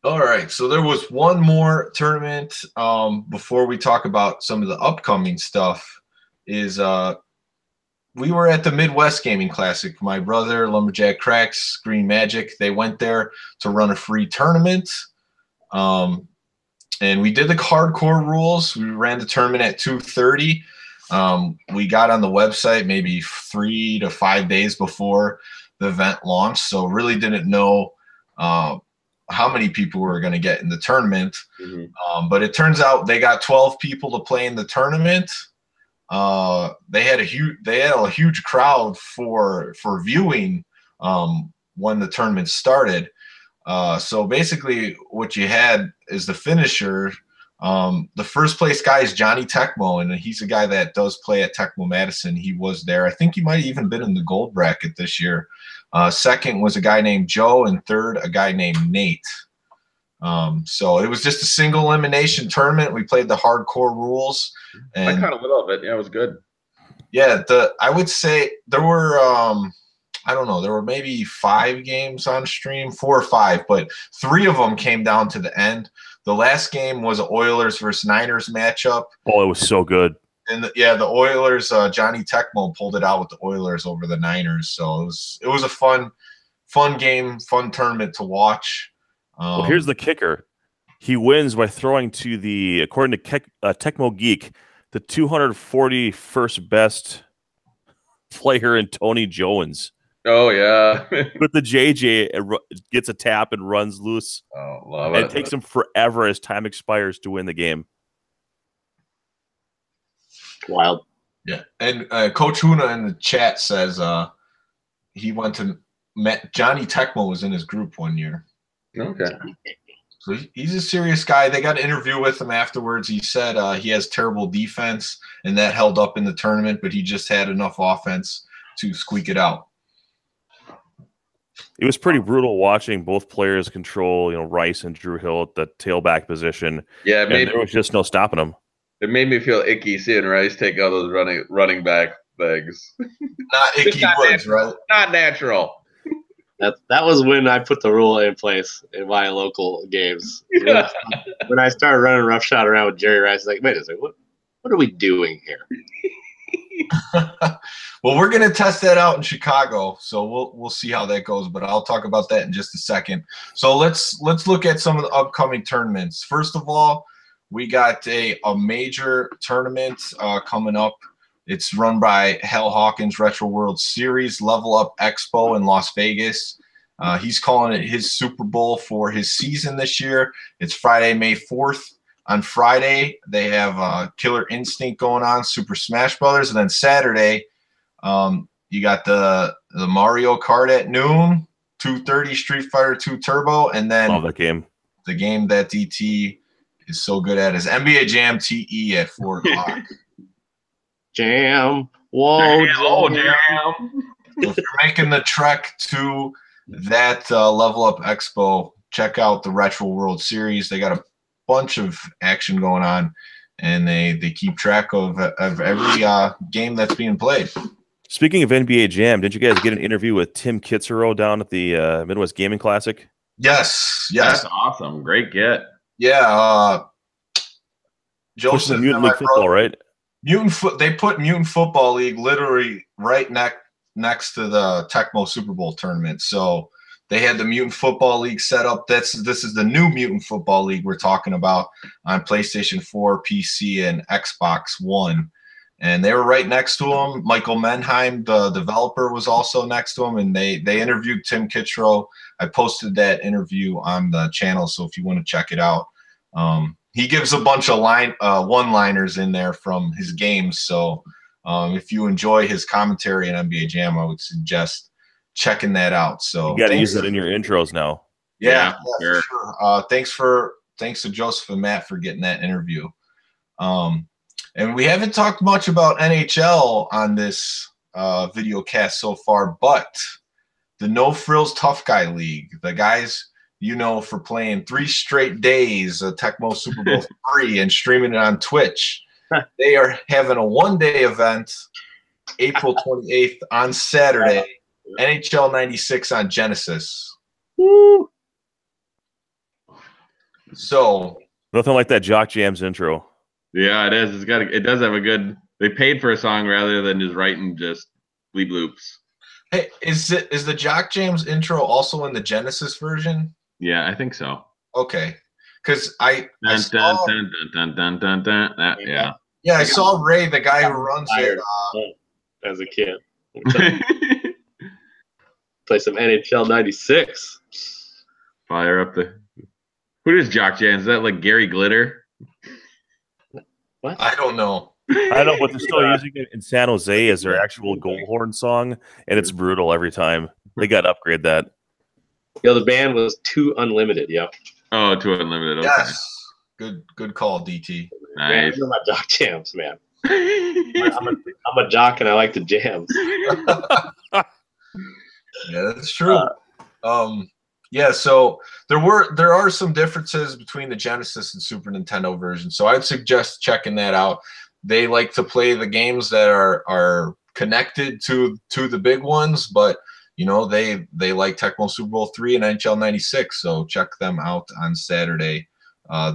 All right, so there was one more tournament before we talk about some of the upcoming stuff. Is we were at the Midwest Gaming Classic. My brother, Lumberjack Cracks, Green Magic, they went there to run a free tournament. And we did the hardcore rules. We ran the tournament at 2:30. We got on the website maybe 3 to 5 days before the event launched, so really didn't know how many people were going to get in the tournament. But it turns out they got 12 people to play in the tournament. They had a huge crowd for viewing when the tournament started. So basically, what you had is the finisher. The first place guy is Johnny Tecmo, and he's a guy that does play at Tecmo Madison. He was there. I think he might have even been in the gold bracket this year. Second was a guy named Joe, and third, a guy named Nate. So it was just a single elimination tournament. We played the hardcore rules. And I kind of love it. Yeah, it was good. Yeah, I would say there were I don't know, there were maybe 5 games on stream, 4 or 5, but 3 of them came down to the end. The last game was an Oilers versus Niners matchup. Oh, it was so good. And the Oilers, Johnny Tecmo pulled it out with the Oilers over the Niners. So it was a fun game, fun tournament to watch. Well, here's the kicker. He wins by throwing to according to Tecmo Geek, the 241st best player in Tony Jones. Oh, yeah. With the JJ, gets a tap and runs loose. Oh, love it. It takes him forever as time expires to win the game. Wild. Yeah. And Coach Huna in the chat says he went to Johnny Tecmo was in his group one year. Okay. So he's a serious guy. They got an interview with him afterwards. He said he has terrible defense, and that held up in the tournament, but he just had enough offense to squeak it out. It was pretty brutal watching both players control, Rice and Drew Hill at the tailback position. Yeah, there was just no stopping them. It made me feel icky seeing Rice take out those running back things. Not Icky Woods, right? Not natural. That was when I put the rule in place in my local games. Yeah. When I started running roughshod around with Jerry Rice, like, wait a second, what are we doing here? Well, we're going to test that out in Chicago, so we'll see how that goes, but I'll talk about that in just a second. So let's look at some of the upcoming tournaments. First of all, we got a major tournament coming up. It's run by Hal Hawkins Retro World Series, Level Up Expo in Las Vegas. He's calling it his Super Bowl for his season this year. It's Friday, May 4th. On Friday, they have Killer Instinct going on, Super Smash Brothers. And then Saturday, you got the Mario Kart at noon, 2:30 Street Fighter 2 Turbo, and then Love that game. the game that DT is so good at is NBA Jam TE at 4 o'clock. Jam. Whoa, Oh, jam. damn. So if you're making the trek to that Level Up Expo, check out the Retro World Series. They got a bunch of action going on, and they keep track of every game that's being played. Speaking of NBA Jam, did you guys get an interview with Tim Kitzero down at the Midwest Gaming Classic? Yes. That's awesome. Great get. Yeah. Pushing the Mutant League football, right? They put Mutant Football League literally right next to the Tecmo Super Bowl tournament. So they had the Mutant Football League set up. This is the new Mutant Football League we're talking about on PlayStation 4, PC, and Xbox One. And they were right next to him. Michael Menheim, the developer, was also next to him, and they interviewed Tim Kitzrow. I posted that interview on the channel, so if you want to check it out. He gives a bunch of one-liners in there from his games. So if you enjoy his commentary on NBA Jam, I would suggest checking that out. So you got to use that in your intros now. Yeah, sure. Thanks to Joseph and Matt for getting that interview. And we haven't talked much about NHL on this video cast so far, but the No Frills Tough Guy League, the guys for playing 3 straight days of Tecmo Super Bowl 3 and streaming it on Twitch. They are having a one-day event, April 28th on Saturday, NHL 96 on Genesis. Woo. So nothing like that Jock Jams intro. Yeah, it is. It does have a good. They paid for a song rather than just writing just bleep loops. Hey, is the Jock Jams intro also in the Genesis version? Yeah, I think so. Okay, because I saw Ray, the guy who runs it, as a kid. Play some NHL 96. Fire up the. Who is Jock Jams? Is that like Gary Glitter? What? I don't know. I know, but they're still using it in San Jose as their actual goal horn song, and it's brutal every time. They got to upgrade that. The band was Too Unlimited. Yeah. Oh, Too Unlimited. Okay. Yes. Good call, DT. Nice. Man, my Jock Jams, man. I'm a jock and I like the jams. Yeah, that's true. So there are some differences between the Genesis and Super Nintendo version. So I'd suggest checking that out. They like to play the games that are connected to the big ones, but they like Tecmo Super Bowl 3 and NHL 96. So check them out on Saturday.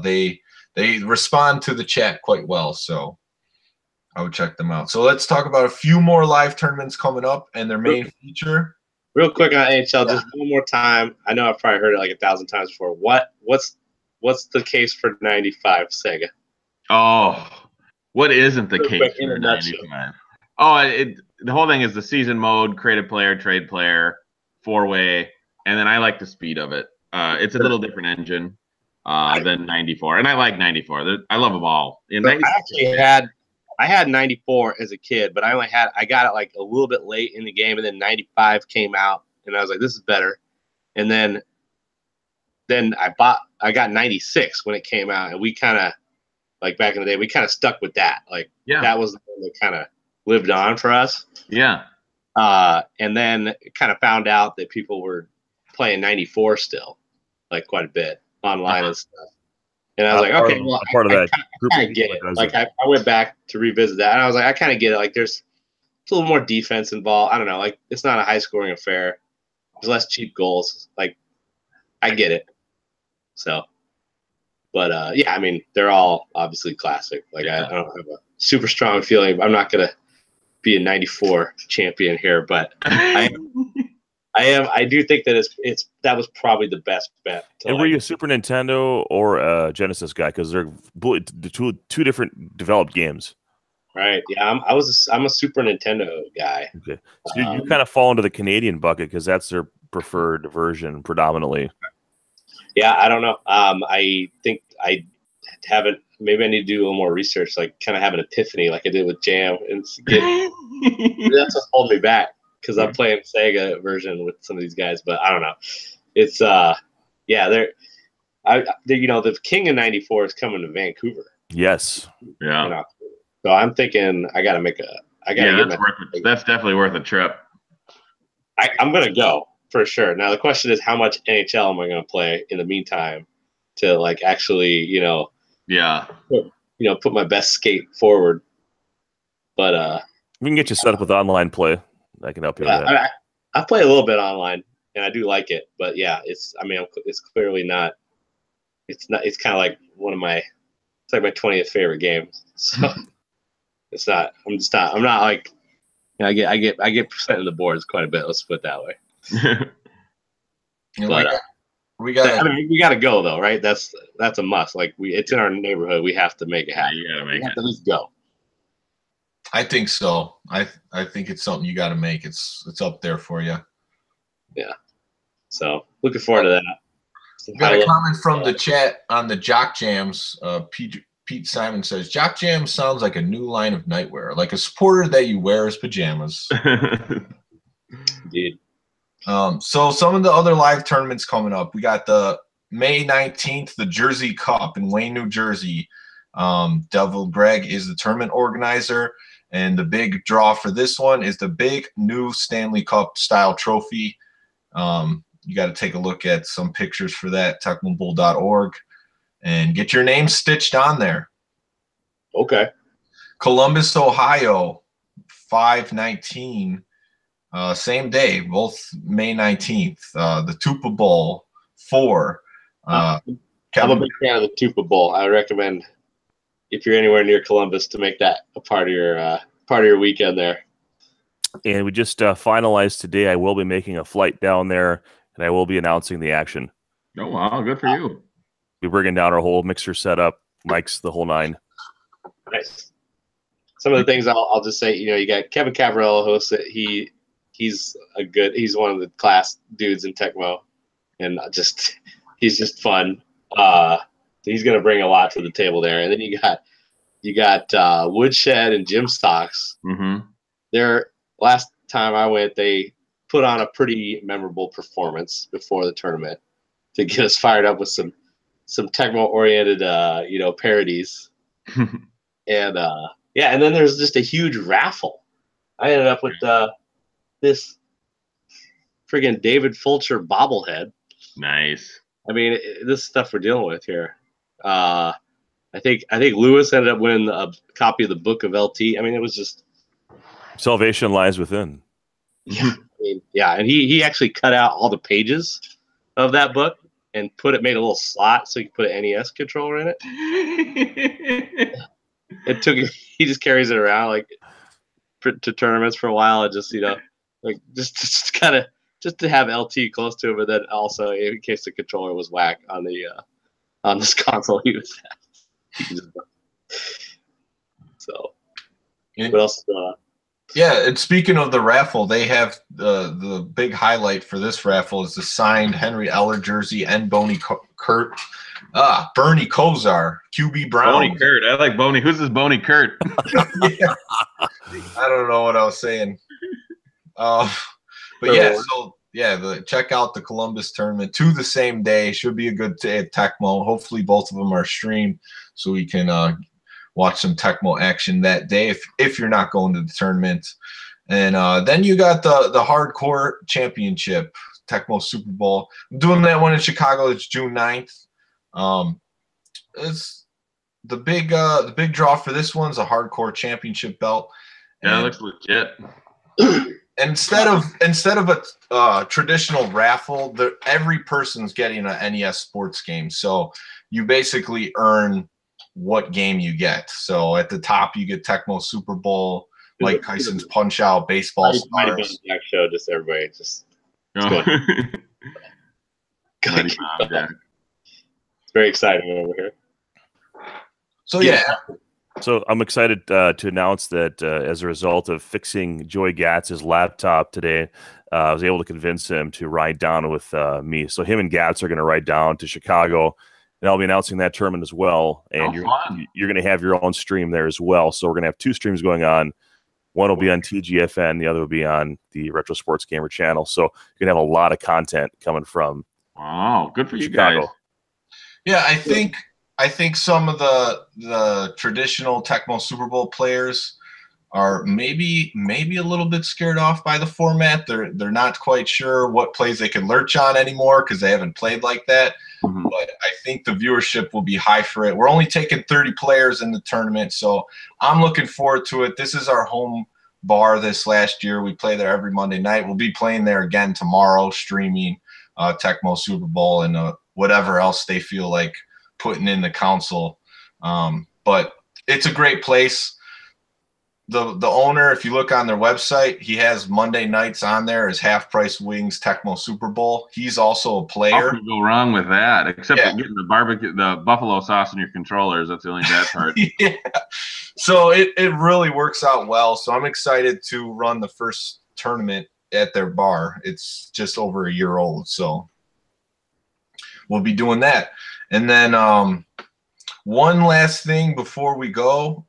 They respond to the chat quite well, so I would check them out. So let's talk about a few more live tournaments coming up and their main feature. Real quick on NHL, just one more time. I know I've probably heard it like 1,000 times before. What's the case for 95 Sega? Oh, what isn't the case for 95? Oh, the whole thing is the season mode, create a player, trade player, 4-way, and then I like the speed of it. It's a little different engine than 94, and I like 94. I love them all. I had 94 as a kid, but I got it like a little bit late in the game, and then 95 came out, and I was like, this is better. And then I got 96 when it came out, and we kind of, like back in the day, we kind of stuck with that. Like, that was the one that kind of lived on for us. Yeah. And then kind of found out that people were playing 94 still, like quite a bit online and stuff. And I was like, okay, well, I kind of get it. Like, I went back to revisit that, and I was like, I kind of get it. Like, there's a little more defense involved. I don't know. Like, it's not a high-scoring affair. There's less cheap goals. Like, I get it. So, but, yeah, I mean, they're all obviously classic. Like, I don't have a super strong feeling. I'm not going to be a 94 champion here, but I do think that that was probably the best bet. And were you a Super Nintendo or a Genesis guy? Because they're two different developed games. Right. Yeah. I'm a Super Nintendo guy. Okay. So you kind of fall into the Canadian bucket because that's their preferred version predominantly. Yeah. I don't know. I think I haven't. Maybe I need to do a little more research. Like, kind of have an epiphany, like I did with Jam, and that's what's holding me back. because I'm playing Sega version with some of these guys, but I don't know. It's the King of '94 is coming to Vancouver. Yes. Yeah. So I'm thinking I gotta that's definitely worth a trip. I'm gonna go for sure. Now the question is, how much NHL am I gonna play in the meantime to like actually put my best skate forward? But we can get you set up with online play. I can help you with that. I play a little bit online and I do like it, but it's clearly not. It's kind of like it's like my 20th favorite game. So it's not. I'm not like. I get percent of the boards quite a bit. Let's put it that way. But we got to go though, right? That's a must. Like it's in our neighborhood. We have to make it happen. You gotta we have to at least go. I think so. I think it's something you got to make. It's up there for you. Yeah. So looking forward to that. Got a comment from the chat on the Jock Jams. Pete Simon says, Jock Jams sounds like a new line of nightwear, like a supporter that you wear as pajamas. Indeed. So some of the other live tournaments coming up. We got the May 19th, the Jersey Cup in Wayne, New Jersey. Devil Greg is the tournament organizer, and the big draw for this one is the big new Stanley Cup style trophy. You got to take a look at some pictures for that, tecmobull.org, and get your name stitched on there. Okay. Columbus, Ohio, 5/19, same day, both May 19th. The Tupa Bowl, 4. I'm a big fan of the Tupa Bowl. I recommend, if you're anywhere near Columbus, to make that a part of your weekend there. And we just finalized today. I will be making a flight down there, and I will be announcing the action. Oh wow, good for you. We're bringing down our whole mixer setup, mics, the whole 9. Nice. Some of the things I'll just say, you got Kevin Cavarello hosts it. He's one of the class dudes in Tecmo, and he's just fun. He's gonna bring a lot to the table there. And then you got Woodshed and Jim Stocks. Mm-hmm. Their last time I went, they put on a pretty memorable performance before the tournament to get us fired up with some Tecmo oriented parodies. And and then there's just a huge raffle. I ended up with this friggin' David Fulcher bobblehead. Nice. I mean, this stuff we're dealing with here. I think Lewis ended up winning a copy of the Book of LT. I mean, it was just salvation lies within. Yeah, and he actually cut out all the pages of that book and made a little slot so you could put an NES controller in it. He just carries it around like to tournaments for a while, and just just kind of just to have LT close to it, but then also in case the controller was whack on this console he was at. So what else is going on? Yeah, and speaking of the raffle, they have the big highlight for this raffle is the signed Henry Eller jersey and Bernie Kurt. Bernie Kosar, QB Brown. Boney Kurt. I like Boney. Who's this Boney Kurt? Yeah. I don't know what I was saying. But check out the Columbus tournament to the same day. Should be a good day at Tecmo. Hopefully both of them are streamed so we can watch some Tecmo action that day if you're not going to the tournament. And then you got the Hardcore Championship, Tecmo Super Bowl. I'm doing that one in Chicago. It's June 9th. It's the big draw for this one's a Hardcore Championship belt. Yeah, it looks legit. Instead of a traditional raffle, every person's getting an NES sports game. So you basically earn what game you get. So at the top you get Tecmo Super Bowl, Mike Tyson's Punch Out, Baseball Stars. Jack show, just everybody just. It's very exciting over here. So yeah. So I'm excited to announce that as a result of fixing Joey Gatz's laptop today, I was able to convince him to ride down with me. So him and Gatz are going to ride down to Chicago, and I'll be announcing that tournament as well. And you're going to have your own stream there as well. So we're going to have 2 streams going on. One will be on TGFN, the other will be on the Retro Sports Gamer channel. So you can have a lot of content coming from good for you Chicago. guys. Yeah, I think some of the traditional Tecmo Super Bowl players are maybe a little bit scared off by the format. They're not quite sure what plays they can lurch on anymore because they haven't played like that. Mhm. But I think the viewership will be high for it. We're only taking 30 players in the tournament, so I'm looking forward to it. This is our home bar this last year. We play there every Monday night. We'll be playing there again tomorrow, streaming Tecmo Super Bowl and whatever else they feel like putting in the console. But it's a great place. The owner, if you look on their website, he has Monday nights on there as half price wings Tecmo Super Bowl. He's also a How player. could you go wrong with that? Except Yeah. for getting the buffalo sauce in your controllers. That's the only bad part. Yeah. So it really works out well. So I'm excited to run the first tournament at their bar. It's just over a year old, so we'll be doing that. And then one last thing before we go,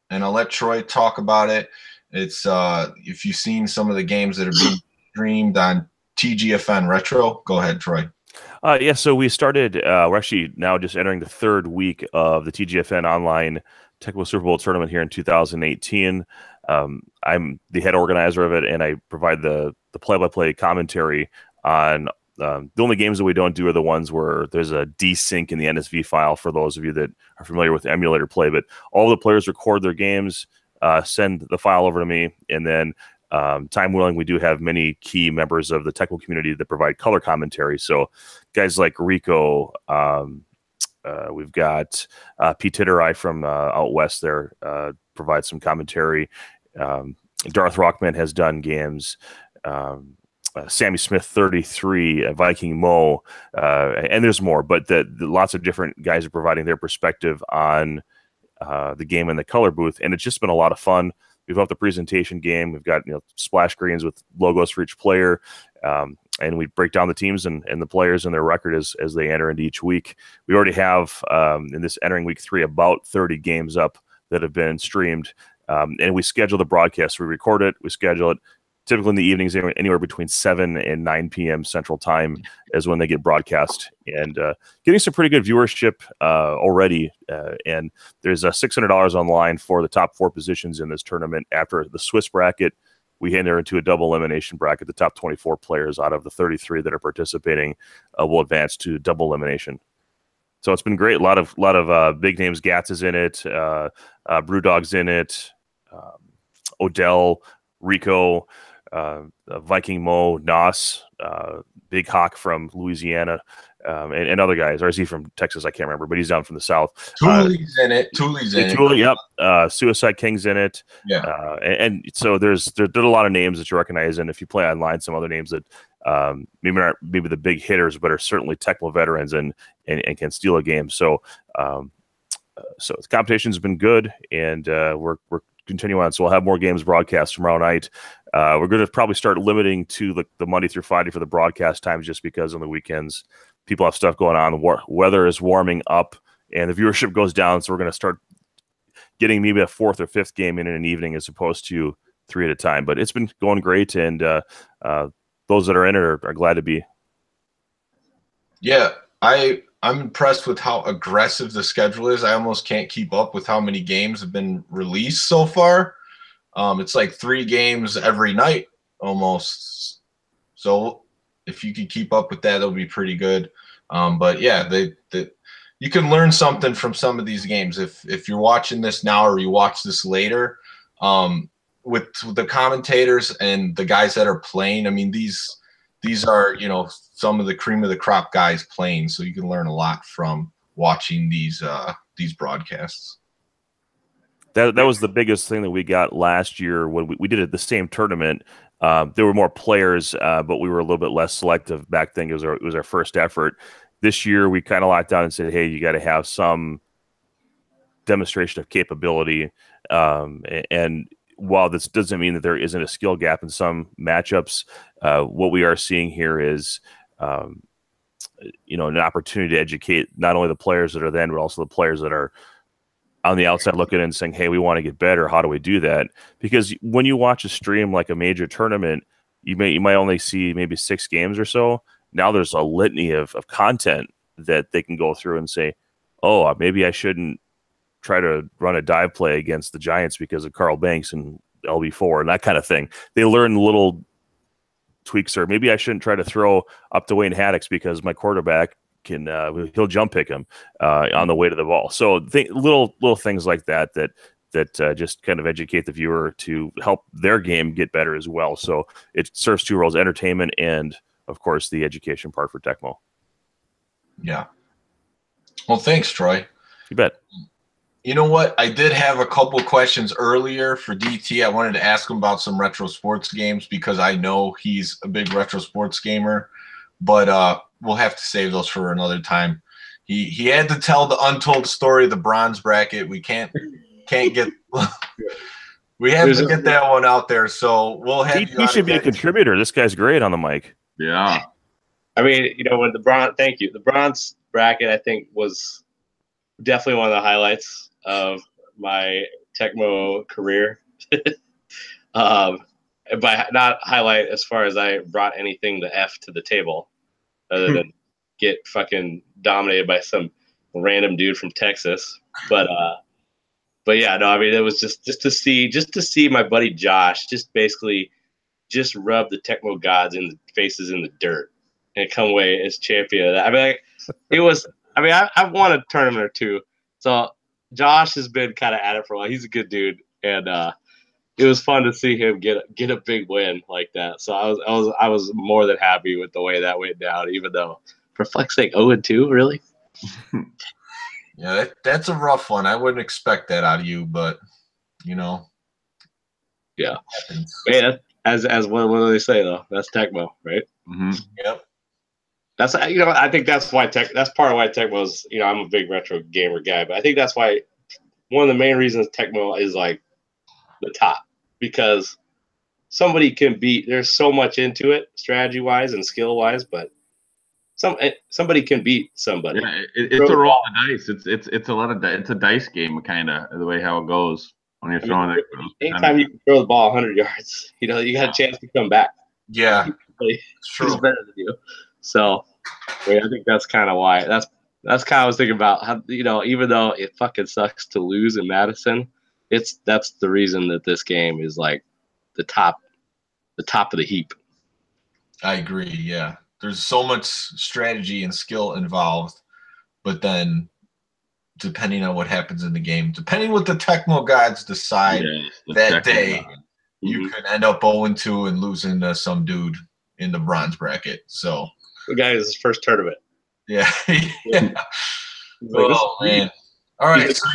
and I'll let Troy talk about it. It's if you've seen some of the games that are being streamed on TGFN Retro. Go ahead, Troy. Yeah, so we started, we're actually now just entering the third week of the TGFN online Tecmo Super Bowl tournament here in 2018. I'm the head organizer of it, and I provide the play-by-play commentary on the only games that we don't do are the ones where there's a desync in the NSV file for those of you that are familiar with emulator play. But all the players record their games, send the file over to me, and then time willing, we do have many key members of the Tecmo community that provide color commentary. So guys like Rico, we've got Pete Titterai from out west there, provides some commentary. Darth Rockman has done games. Sammy Smith 33, Viking Mo, and there's more, but the lots of different guys are providing their perspective on the game in the color booth, and it's just been a lot of fun. We've got the presentation game. We've got splash screens with logos for each player, and we break down the teams and the players and their record as they enter into each week. We already have in this entering week 3 about 30 games up that have been streamed, and we schedule the broadcast. We record it, we schedule it. Typically in the evenings, anywhere between 7 and 9 p.m. Central Time is when they get broadcast, and getting some pretty good viewership already. And there's $600 online for the top 4 positions in this tournament. After the Swiss bracket, we enter into a double elimination bracket. The top 24 players out of the 33 that are participating will advance to double elimination. So it's been great. A lot of big names. Gats is in it. Brewdog's in it. Odell, Rico. Viking Mo, Nos, Big Hawk from Louisiana, and other guys. Or is he from Texas? I can't remember, but he's down from the south. Thule's in it. Thule's in Thule, it. Yep. Suicide King's in it. Yeah. And so there's a lot of names that you recognize, and if you play online, some other names that maybe aren't maybe the big hitters, but are certainly Tecmo veterans and can steal a game. So so the competition's been good, and we're continue on. So we'll have more games broadcast tomorrow night. We're going to probably start limiting to the Monday through Friday for the broadcast times, just because on the weekends people have stuff going on. The weather is warming up and the viewership goes down. So we're going to start getting maybe a 4th or 5th game in an evening as opposed to 3 at a time. But it's been going great, and those that are in it are glad to be. Yeah, I'm impressed with how aggressive the schedule is. I almost can't keep up with how many games have been released so far. It's like 3 games every night almost. So if you could keep up with that, it'll be pretty good. But yeah, you can learn something from some of these games. If you're watching this now or you watch this later, with the commentators and the guys that are playing, I mean, these are, some of the cream of the crop guys playing. So you can learn a lot from watching these broadcasts. That was the biggest thing that we got last year when we did it the same tournament. There were more players, but we were a little bit less selective back then. It was our first effort. This year, we kind of locked down and said, hey, you got to have some demonstration of capability. And while this doesn't mean that there isn't a skill gap in some matchups, what we are seeing here is an opportunity to educate not only the players that are then, but also the players that are on the outside looking in and saying, hey, we want to get better. How do we do that? Because when you watch a stream like a major tournament, you might only see maybe 6 games or so. Now there's a litany of content that they can go through and say, oh, maybe I shouldn't try to run a dive play against the Giants because of Carl Banks and LB4 and that kind of thing. They learn little tweaks, or maybe I shouldn't try to throw up to Wayne Haddix because my quarterback can he'll jump pick him on the way to the ball. So little things like that just kind of educate the viewer to help their game get better as well. So it serves 2 roles: entertainment and, of course, the education part for Tecmo. Yeah. Well, thanks, Troy. You bet. You know what? I did have a couple questions earlier for DT. I wanted to ask him about some retro sports games because I know he's a big retro sports gamer, but we'll have to save those for another time. He had to tell the untold story of the bronze bracket. We can't get we have to get that one out there. So we'll have he should be a contributor. This guy's great on the mic. Yeah. I mean, when the bronze bracket, I think, was definitely one of the highlights of my Tecmo career. But not highlight as far as I brought anything to F to the table, other than get fucking dominated by some random dude from Texas. But yeah, no, I mean, it was just to see my buddy Josh basically rub the Tecmo gods in the faces in the dirt and come away as champion of that. I mean, it was. I mean, I've won a tournament or two, so Josh has been kind of at it for a while. He's a good dude, and it was fun to see him get a big win like that. So I was more than happy with the way that went down, even though, for fuck's sake, 0-2, really? Yeah, that's a rough one. I wouldn't expect that out of you, but yeah. Hey, as what do they say though? That's Tecmo, right? Mm-hmm. Yep. That's I think that's why that's part of why Tecmo's, I'm a big retro gamer guy, but I think that's why one of the main reasons Tecmo is like the top, because somebody can beat. There's so much into it, strategy wise and skill wise, but somebody can beat somebody. Yeah, it's a roll of the dice. It's a lot of it's a dice game, kind of the way how it goes when you're throwing it. Anytime you can throw the ball 100 yards, you got a chance to come back. Yeah, he's better than you. So, I think that's kind of why. That's kind of what I was thinking about. How, even though it fucking sucks to lose in Madison, that's the reason that this game is like the top of the heap. I agree. Yeah, there's so much strategy and skill involved, but then depending on what happens in the game, depending what the Tecmo gods decide that day, you could end up 0-2 and losing to some dude in the bronze bracket. So the guy is his first tournament. Yeah. Yeah. Oh man! All right, so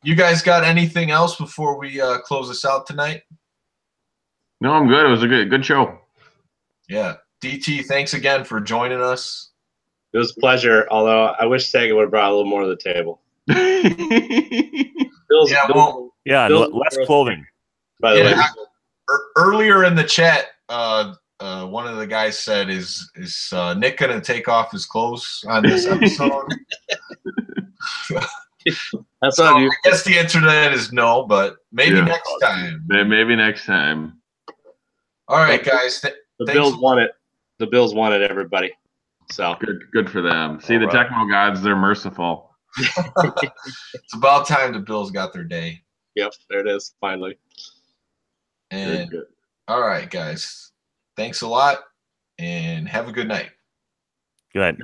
you guys got anything else before we close this out tonight? No, I'm good. It was a good show. Yeah, DT, thanks again for joining us. It was a pleasure. Although I wish Sega would have brought a little more to the table. Less clothing. By the way, earlier in the chat, one of the guys said, "Is Nick going to take off his clothes on this episode?" That's on you. I guess the answer to that is no, but maybe next time. Maybe next time. All right, guys. The Bills won it. The Bills won it, everybody. So good for them. See, the Tecmo gods, they're merciful. It's about time the Bills got their day. Yep, there it is, finally. And good. All right, guys. Thanks a lot, and have a good night. Good night.